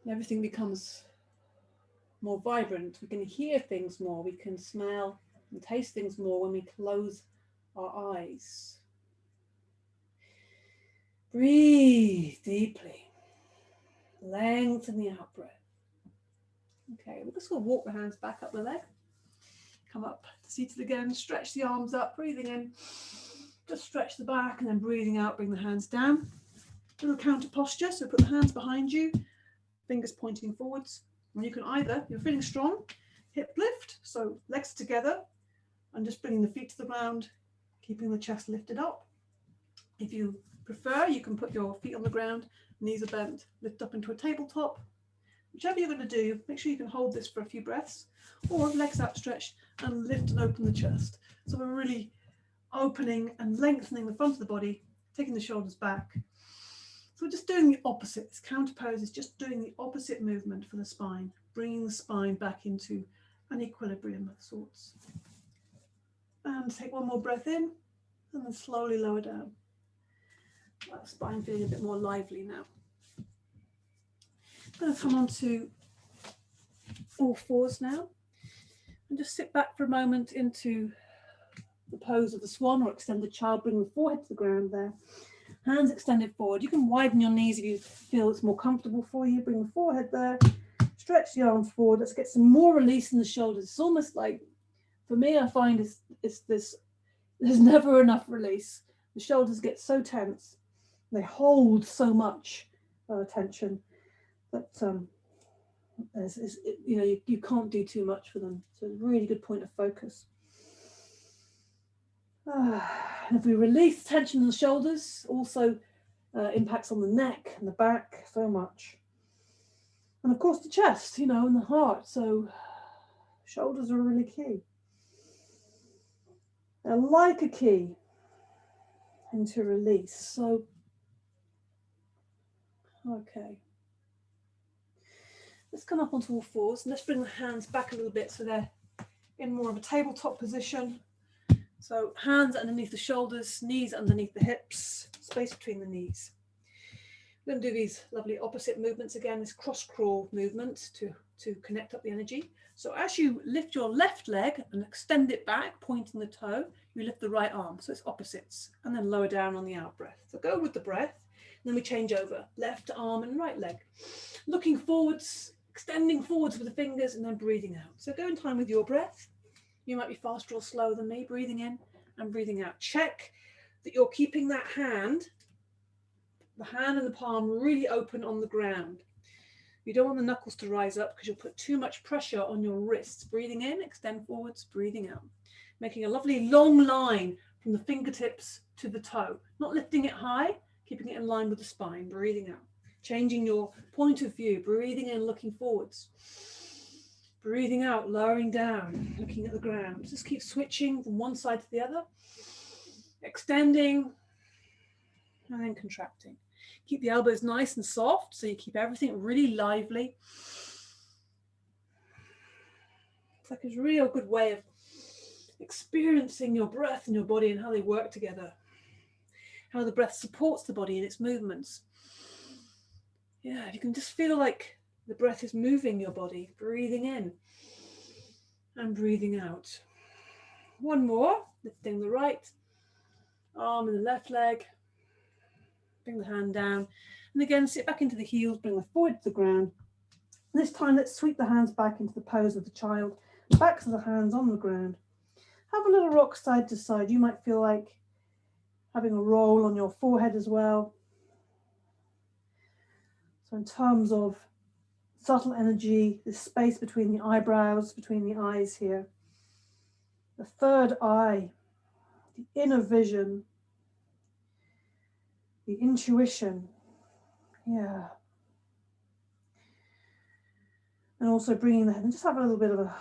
Everything becomes more vibrant. We can hear things more. We can smell and taste things more when we close our eyes. Breathe deeply. Lengthen the out breath. Okay, we're just going to walk the hands back up the leg. Come up, seated again, stretch the arms up, breathing in. Just stretch the back and then breathing out, bring the hands down. Little counter posture, so put the hands behind you, fingers pointing forwards. And you can either, you're feeling strong, hip lift, so legs together, and just bringing the feet to the ground, keeping the chest lifted up. If you prefer, you can put your feet on the ground, knees are bent, lift up into a tabletop. Whichever you're going to do, make sure you can hold this for a few breaths, or legs outstretched and lift and open the chest. So we're really opening and lengthening the front of the body, taking the shoulders back. So we're just doing the opposite. This counter pose is just doing the opposite movement for the spine, bringing the spine back into an equilibrium of sorts. And take one more breath in and then slowly lower down. That spine feeling a bit more lively now. I'm going to come on to all fours now and just sit back for a moment into the pose of the swan or extended child. Bring the forehead to the ground there. Hands extended forward. You can widen your knees if you feel it's more comfortable for you. Bring the forehead there. Stretch the arms forward. Let's get some more release in the shoulders. It's almost like, for me, I find there's never enough release. The shoulders get so tense. They hold so much tension that you can't do too much for them. So it's a really good point of focus. And if we release tension in the shoulders, also impacts on the neck and the back so much. And of course the chest, and the heart. So shoulders are really key. They're like a key into release. So, okay. Let's come up onto all fours and let's bring the hands back a little bit so they're in more of a tabletop position. So hands underneath the shoulders, knees underneath the hips, space between the knees. We're going to do these lovely opposite movements again, this cross crawl movement to connect up the energy. So as you lift your left leg and extend it back, pointing the toe, you lift the right arm. So it's opposites, and then lower down on the out breath. So go with the breath, and then we change over, left arm and right leg. Looking forwards, extending forwards with the fingers, and then breathing out. So go in time with your breath. You might be faster or slower than me, breathing in and breathing out. Check that you're keeping that hand, the hand and the palm really open on the ground. You don't want the knuckles to rise up because you'll put too much pressure on your wrists. Breathing in, extend forwards, breathing out. Making a lovely long line from the fingertips to the toe. Not lifting it high, keeping it in line with the spine, breathing out. Changing your point of view, breathing in, looking forwards. Breathing out, lowering down, looking at the ground. Just keep switching from one side to the other. Extending and then contracting. Keep the elbows nice and soft so you keep everything really lively. It's like a real good way of experiencing your breath and your body and how they work together. How the breath supports the body in its movements. Yeah, you can just feel like the breath is moving your body, breathing in and breathing out. One more, lifting the right arm and the left leg. Bring the hand down. And again, sit back into the heels, bring the forward to the ground. This time, let's sweep the hands back into the pose of the child. Backs of the hands on the ground. Have a little rock side to side. You might feel like having a roll on your forehead as well. So in terms of subtle energy, this space between the eyebrows, between the eyes here. The third eye, the inner vision, the intuition. Yeah. And also bringing the head, and just have a little bit of a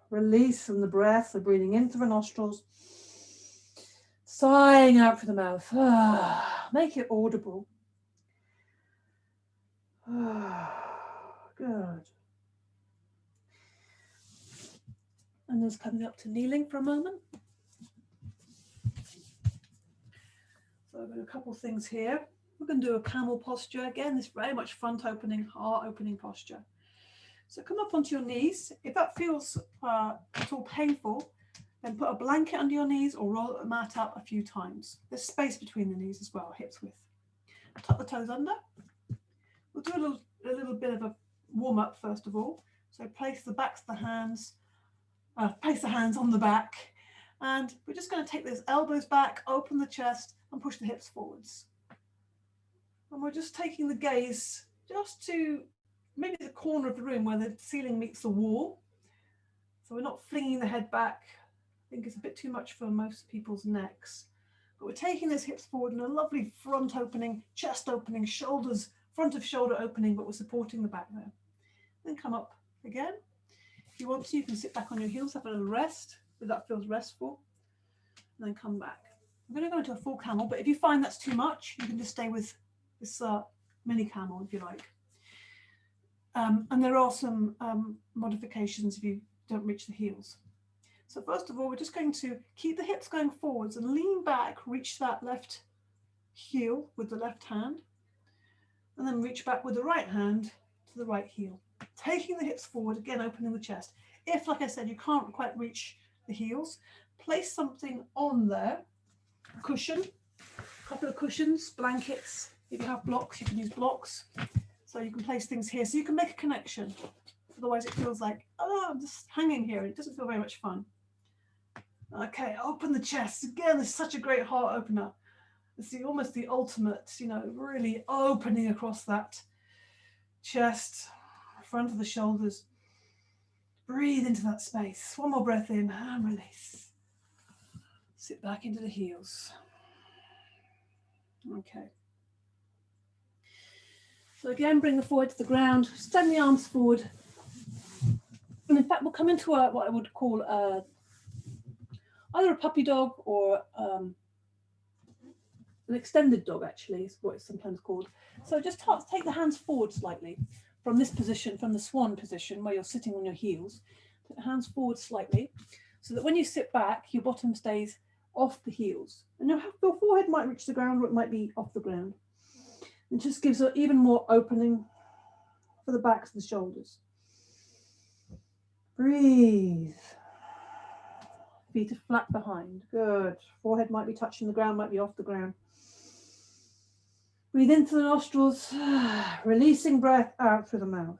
release from the breath. So breathing in through the nostrils, sighing out through the mouth. Make it audible. Good. And just coming up to kneeling for a moment. So I've got a couple of things here. We're going to do a camel posture. Again, this very much front opening, heart opening posture. So come up onto your knees. If that feels at all painful, then put a blanket under your knees or roll the mat up a few times. There's space between the knees as well, hips width. Tuck the toes under. We'll do a little bit of a warm up first of all. So place the backs of the hands, place the hands on the back, and we're just going to take those elbows back, open the chest, and push the hips forwards. And we're just taking the gaze just to maybe the corner of the room where the ceiling meets the wall. So we're not flinging the head back. I think it's a bit too much for most people's necks. But we're taking those hips forward in a lovely front opening, chest opening, shoulders, front of shoulder opening, but we're supporting the back there. Then come up again. If you want to, you can sit back on your heels, have a little rest, if that feels restful, and then come back. I'm going to go into a full camel, but if you find that's too much, you can just stay with this mini camel if you like. And there are some modifications if you don't reach the heels. So first of all, we're just going to keep the hips going forwards and lean back, reach that left heel with the left hand, and then reach back with the right hand to the right heel. Taking the hips forward, again, opening the chest. If, like I said, you can't quite reach the heels, place something on there, a cushion, a couple of cushions, blankets. If you have blocks, you can use blocks. So you can place things here so you can make a connection. Otherwise it feels like, oh, I'm just hanging here. It doesn't feel very much fun. Okay, open the chest. Again, this is such a great heart opener. It's almost the ultimate, really opening across that chest, front of the shoulders. Breathe into that space. One more breath in and release. Sit back into the heels. Okay. So again, bring the forehead to the ground, extend the arms forward. And in fact, we'll come into what I would call either a puppy dog or an extended dog, actually, is what it's sometimes called. So just take the hands forward slightly from this position, from the swan position where you're sitting on your heels. Take the hands forward slightly so that when you sit back, your bottom stays off the heels. And your forehead might reach the ground or it might be off the ground. It just gives it even more opening for the backs of the shoulders. Breathe. Feet are flat behind. Good. Forehead might be touching the ground, might be off the ground. Breathe into the nostrils, releasing breath out through the mouth.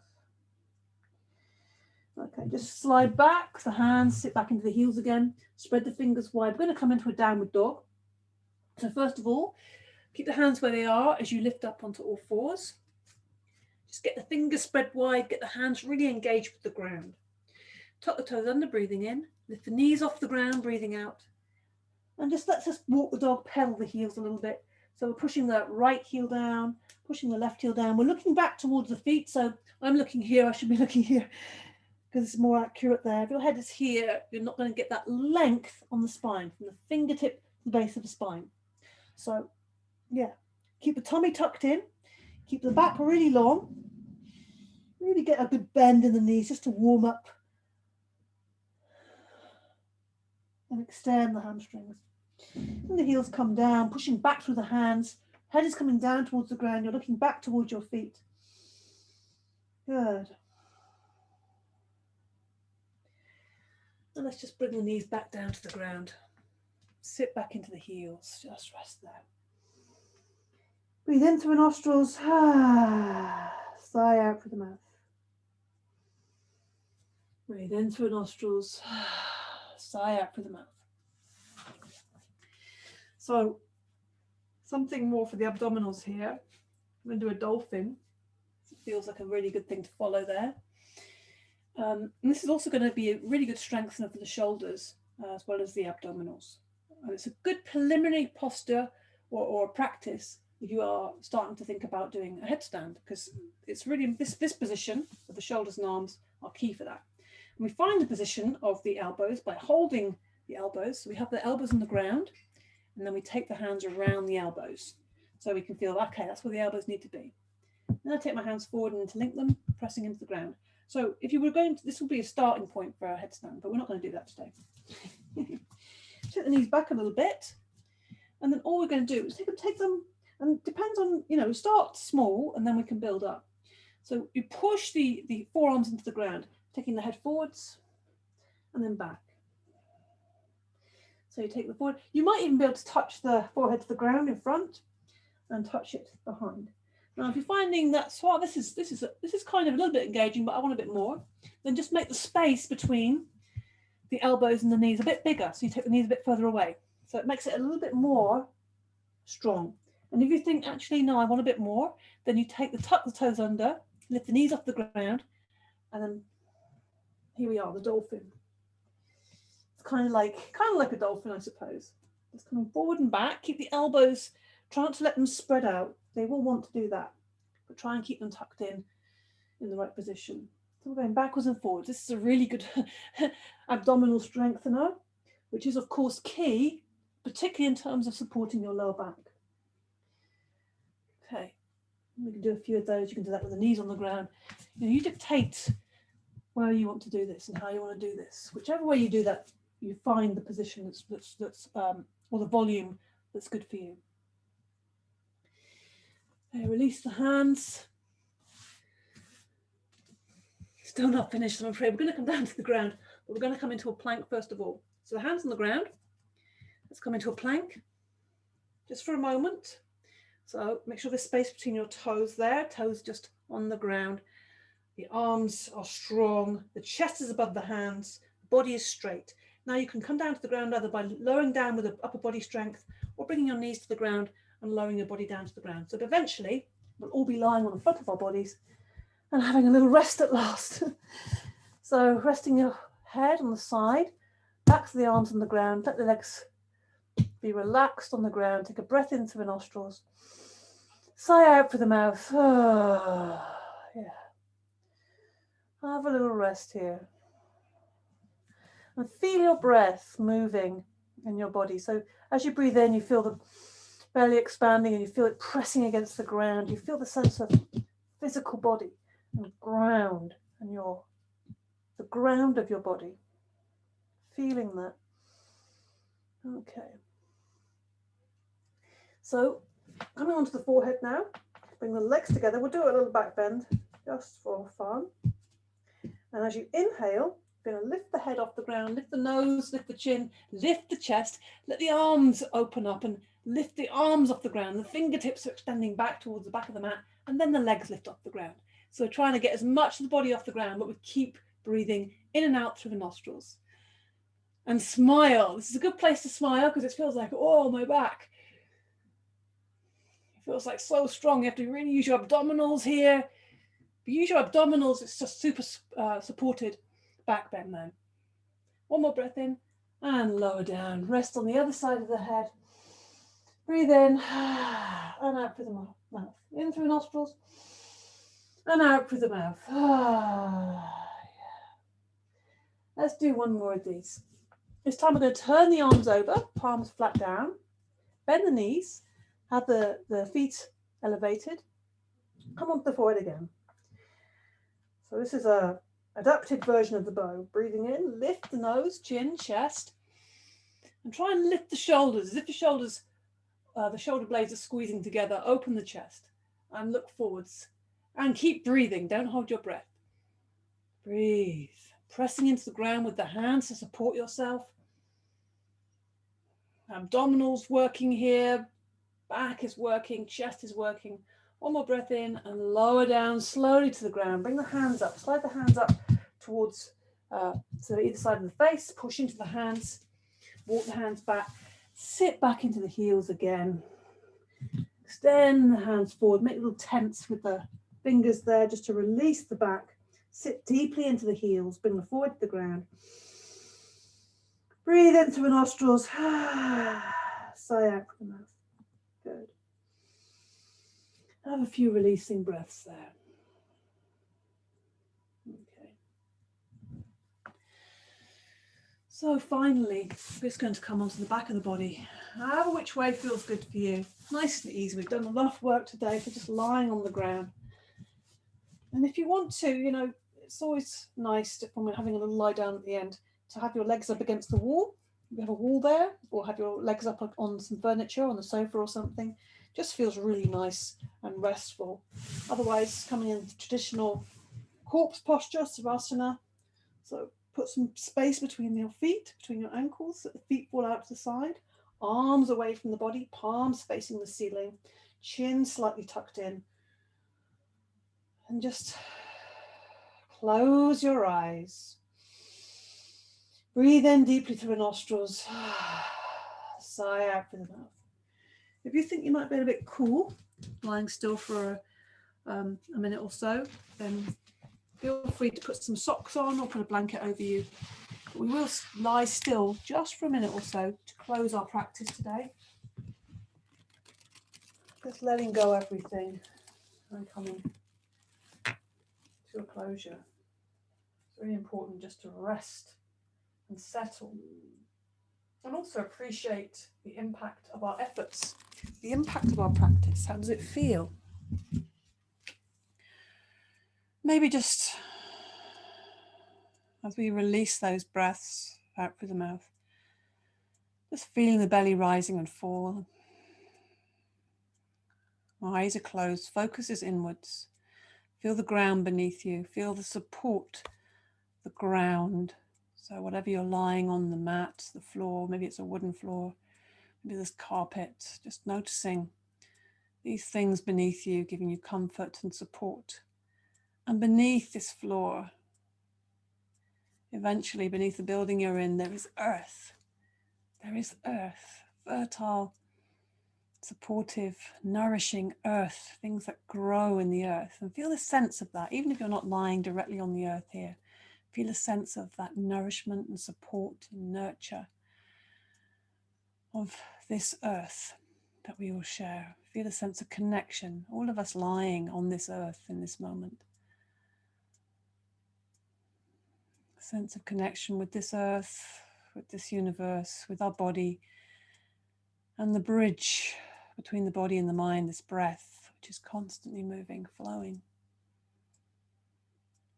Okay, just slide back the hands, sit back into the heels again, spread the fingers wide. We're going to come into a downward dog. So first of all, keep the hands where they are as you lift up onto all fours. Just get the fingers spread wide, get the hands really engaged with the ground. Tuck the toes under, breathing in. Lift the knees off the ground, breathing out. And just let's just walk the dog, pedal the heels a little bit. So we're pushing the right heel down, pushing the left heel down. We're looking back towards the feet. So I'm looking here, I should be looking here because it's more accurate there. If your head is here, you're not going to get that length on the spine, from the fingertip to the base of the spine. So yeah, keep the tummy tucked in, keep the back really long, really get a good bend in the knees just to warm up and extend the hamstrings. And the heels come down, pushing back through the hands. Head is coming down towards the ground. You're looking back towards your feet. Good. And let's just bring the knees back down to the ground. Sit back into the heels. Just rest there. Breathe in through the nostrils. Sigh out through the mouth. Breathe in through the nostrils. Sigh out through the mouth. So, something more for the abdominals here. I'm going to do a dolphin. It feels like a really good thing to follow there. And this is also going to be a really good strengthener for the shoulders as well as the abdominals. And it's a good preliminary posture or practice if you are starting to think about doing a headstand, because it's really this position of the shoulders and arms are key for that. And we find the position of the elbows by holding the elbows. So we have the elbows on the ground, and then we take the hands around the elbows. So we can feel, okay, that's where the elbows need to be. Then I take my hands forward and interlink them, pressing into the ground. So if you were going to, this will be a starting point for a headstand, but we're not going to do that today. Take the knees back a little bit. And then all we're going to do is take them, and it depends on, start small and then we can build up. So you push the forearms into the ground, taking the head forwards and then back. So you take the forward. You might even be able to touch the forehead to the ground in front and touch it behind. Now, if you're finding that this is kind of a little bit engaging, but I want a bit more, then just make the space between the elbows and the knees a bit bigger. So you take the knees a bit further away. So it makes it a little bit more strong. And if you think, actually, no, I want a bit more, then you tuck the toes under, lift the knees off the ground, and then here we are, the dolphin. It's kind of like a dolphin, I suppose. Just coming forward and back. Keep the elbows, try not to let them spread out. They will want to do that, but try and keep them tucked in the right position. So we're going backwards and forwards. This is a really good abdominal strengthener, which is, of course, key, particularly in terms of supporting your lower back. Okay, we can do a few of those. You can do that with the knees on the ground. You dictate where you want to do this and how you want to do this. Whichever way you do that, you find the position that's or the volume that's good for you. Okay, release the hands. Still not finished, I'm afraid. We're going to come down to the ground, but we're going to come into a plank first of all. So the hands on the ground. Let's come into a plank just for a moment. So make sure there's space between your toes there, toes just on the ground. The arms are strong, the chest is above the hands, the body is straight. Now you can come down to the ground either by lowering down with upper body strength or bringing your knees to the ground and lowering your body down to the ground. So eventually we'll all be lying on the front of our bodies and having a little rest at last. So resting your head on the side, back to the arms on the ground, let the legs be relaxed on the ground. Take a breath in through the nostrils. Sigh out through the mouth. Yeah. Have a little rest here. And feel your breath moving in your body. So as you breathe in, you feel the belly expanding and you feel it pressing against the ground. You feel the sense of physical body and ground and the ground of your body. Feeling that. Okay. So coming onto the forehead now, bring the legs together. We'll do a little back bend just for fun. And as you inhale, you're going to lift the head off the ground, lift the nose, lift the chin, lift the chest, let the arms open up and lift the arms off the ground. The fingertips are extending back towards the back of the mat, and then the legs lift off the ground. So we're trying to get as much of the body off the ground, but we keep breathing in and out through the nostrils. And smile. This is a good place to smile because it feels like, oh, my back. It feels like so strong. You have to really use your abdominals here. If you use your abdominals, it's just super supported back bend then. One more breath in and lower down. Rest on the other side of the head. Breathe in and out through the mouth. In through the nostrils and out through the mouth. Yeah. Let's do one more of these. This time we're going to turn the arms over, palms flat down, bend the knees, have the feet elevated, come onto the forehead again. So this is a adapted version of the bow. Breathing in, lift the nose, chin, chest, And try and lift the shoulders as if the shoulders, the shoulder blades are squeezing together. Open the chest and look forwards. And keep breathing. Don't hold your breath. Breathe. Pressing into the ground with the hands to support yourself. Abdominals working here. Back is working. Chest is working. One more breath in and lower down slowly to the ground. Bring the hands up. Slide the hands up towards so either side of the face. Push into the hands. Walk the hands back. Sit back into the heels again. Extend the hands forward. Make little tents with the fingers there just to release the back. Sit deeply into the heels. Bring them forward to the ground. Breathe in through the nostrils. Sigh out through the mouth. Good. Have a few releasing breaths there. Okay. So finally, we're just going to come onto the back of the body. However which way feels good for you. Nice and easy. We've done enough work today for just lying on the ground. And if you want to, you know, it's always nice to, when we're having a little lie down at the end, to have your legs up against the wall. You have a wall there, or have your legs up on some furniture, on the sofa or something. Just feels really nice and restful. Otherwise, coming into traditional corpse posture, Savasana. So put some space between your feet, between your ankles, so the feet fall out to the side. Arms away from the body, palms facing the ceiling, chin slightly tucked in. And just close your eyes. Breathe in deeply through the nostrils. Sigh out through the mouth. If you think you might be a bit cool, lying still for a minute or so, then feel free to put some socks on or put a blanket over you. But we will lie still just for a minute or so to close our practice today. Just letting go everything and coming to a closure. It's really important just to rest and settle. And also appreciate the impact of our efforts, the impact of our practice. How does it feel? Maybe just as we release those breaths out through the mouth, just feeling the belly rising and fall. Eyes are closed, focus is inwards. Feel the ground beneath you, feel the support, the ground. So whatever you're lying on, the mat, the floor, maybe it's a wooden floor, maybe there's carpet, just noticing these things beneath you, giving you comfort and support. And beneath this floor, eventually beneath the building you're in, there is earth. There is earth, fertile, supportive, nourishing earth, things that grow in the earth. And feel the sense of that, even if you're not lying directly on the earth here. Feel a sense of that nourishment and support and nurture of this earth that we all share. Feel a sense of connection, all of us lying on this earth in this moment. A sense of connection with this earth, with this universe, with our body, and the bridge between the body and the mind, this breath, which is constantly moving, flowing.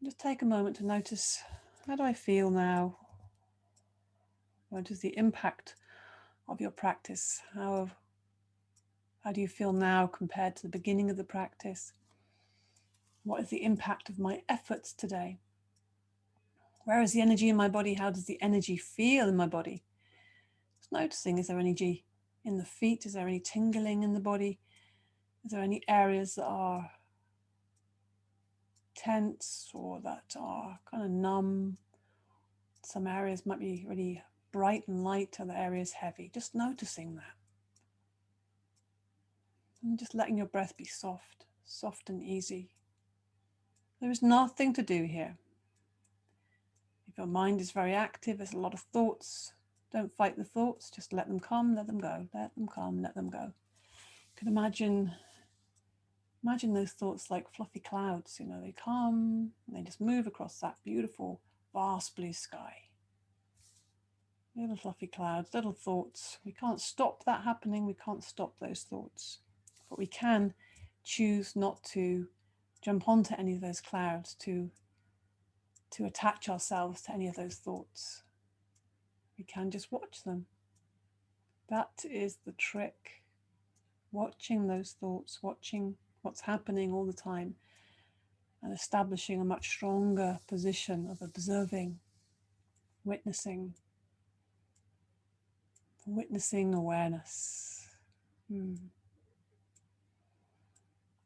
Just take a moment to notice, how do I feel now? What is the impact of your practice? How do you feel now compared to the beginning of the practice? What is the impact of my efforts today? Where is the energy in my body? How does the energy feel in my body? Just noticing, is there energy in the feet? Is there any tingling in the body? Is there any areas that are tense or that are kind of numb? Some areas might be really bright and light, other areas heavy. Just noticing that. And just letting your breath be soft, soft and easy. There is nothing to do here. If your mind is very active, there's a lot of thoughts. Don't fight the thoughts, just let them come, let them go, let them come, let them go. You can imagine those thoughts like fluffy clouds, you know, they come and they just move across that beautiful, vast blue sky. Little fluffy clouds, little thoughts. We can't stop that happening, we can't stop those thoughts. But we can choose not to jump onto any of those clouds, to attach ourselves to any of those thoughts. We can just watch them. That is the trick. Watching those thoughts, watching what's happening all the time, and establishing a much stronger position of observing, witnessing awareness.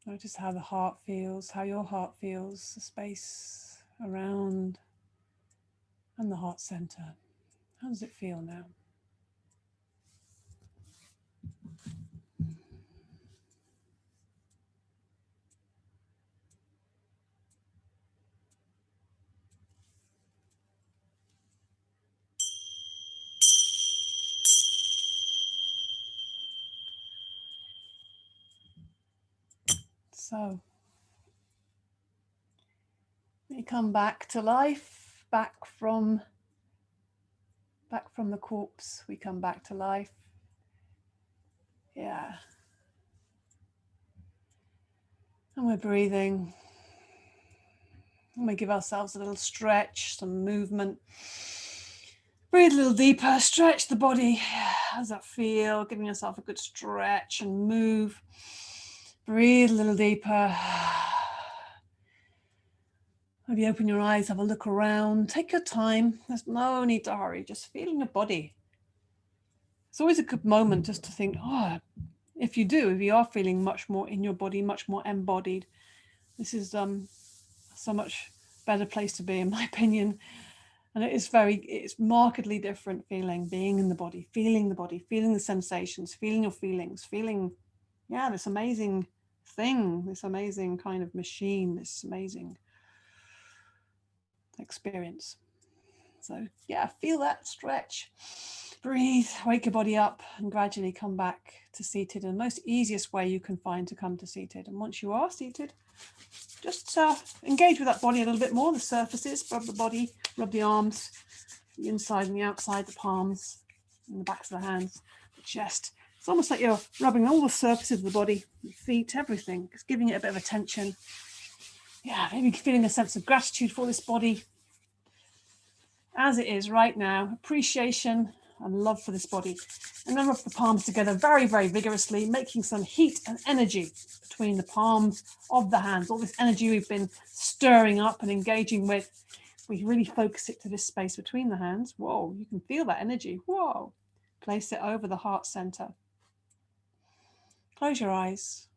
Notice how the heart feels, how your heart feels, the space around and the heart center. How does it feel now? So, we come back to life, back from the corpse, we come back to life. Yeah. And we're breathing. And we give ourselves a little stretch, some movement. Breathe a little deeper, stretch the body. How does that feel? Giving yourself a good stretch and move. Breathe a little deeper. Maybe open your eyes, have a look around. Take your time. There's no need to hurry. Just feeling your body. It's always a good moment just to think, if you are feeling much more in your body, much more embodied, this is so much better place to be, in my opinion. And it's markedly different feeling, being in the body, feeling the sensations, feeling your feelings, feeling, this amazing thing, this amazing kind of machine, this amazing experience. So feel that stretch, breathe, wake your body up, and gradually come back to seated in the most easiest way you can find to come to seated. And once you are seated, just engage with that body a little bit more, the surfaces, rub the body, rub the arms, the inside and the outside, the palms, and the backs of the hands, the chest. It's almost like you're rubbing all the surfaces of the body, your feet, everything, just giving it a bit of attention. Maybe feeling a sense of gratitude for this body as it is right now, appreciation and love for this body. And then rub the palms together very, very vigorously, making some heat and energy between the palms of the hands. All this energy we've been stirring up and engaging with, we really focus it to this space between the hands. Whoa, you can feel that energy. Whoa. Place it over the heart center. Close your eyes.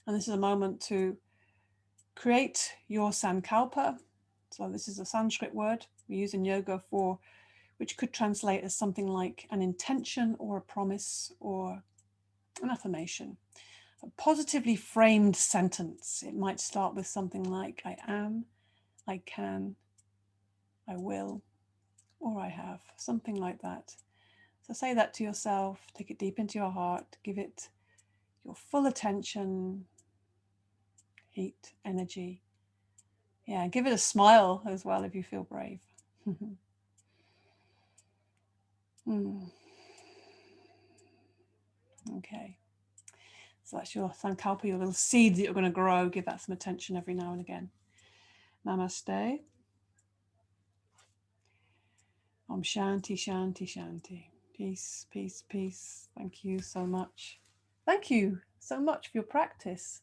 And this is a moment to create your sankalpa. So this is a Sanskrit word we use in yoga which could translate as something like an intention or a promise or an affirmation. A positively framed sentence. It might start with something like, I am, I can, I will, or I have, something like that. So say that to yourself, take it deep into your heart, give it your full attention, heat, energy. Give it a smile as well if you feel brave. Okay. So that's your sankalpa, your little seed that you're going to grow. Give that some attention every now and again. Namaste. Om Shanti, Shanti, Shanti. Peace, peace, peace. Thank you so much. Thank you so much for your practice.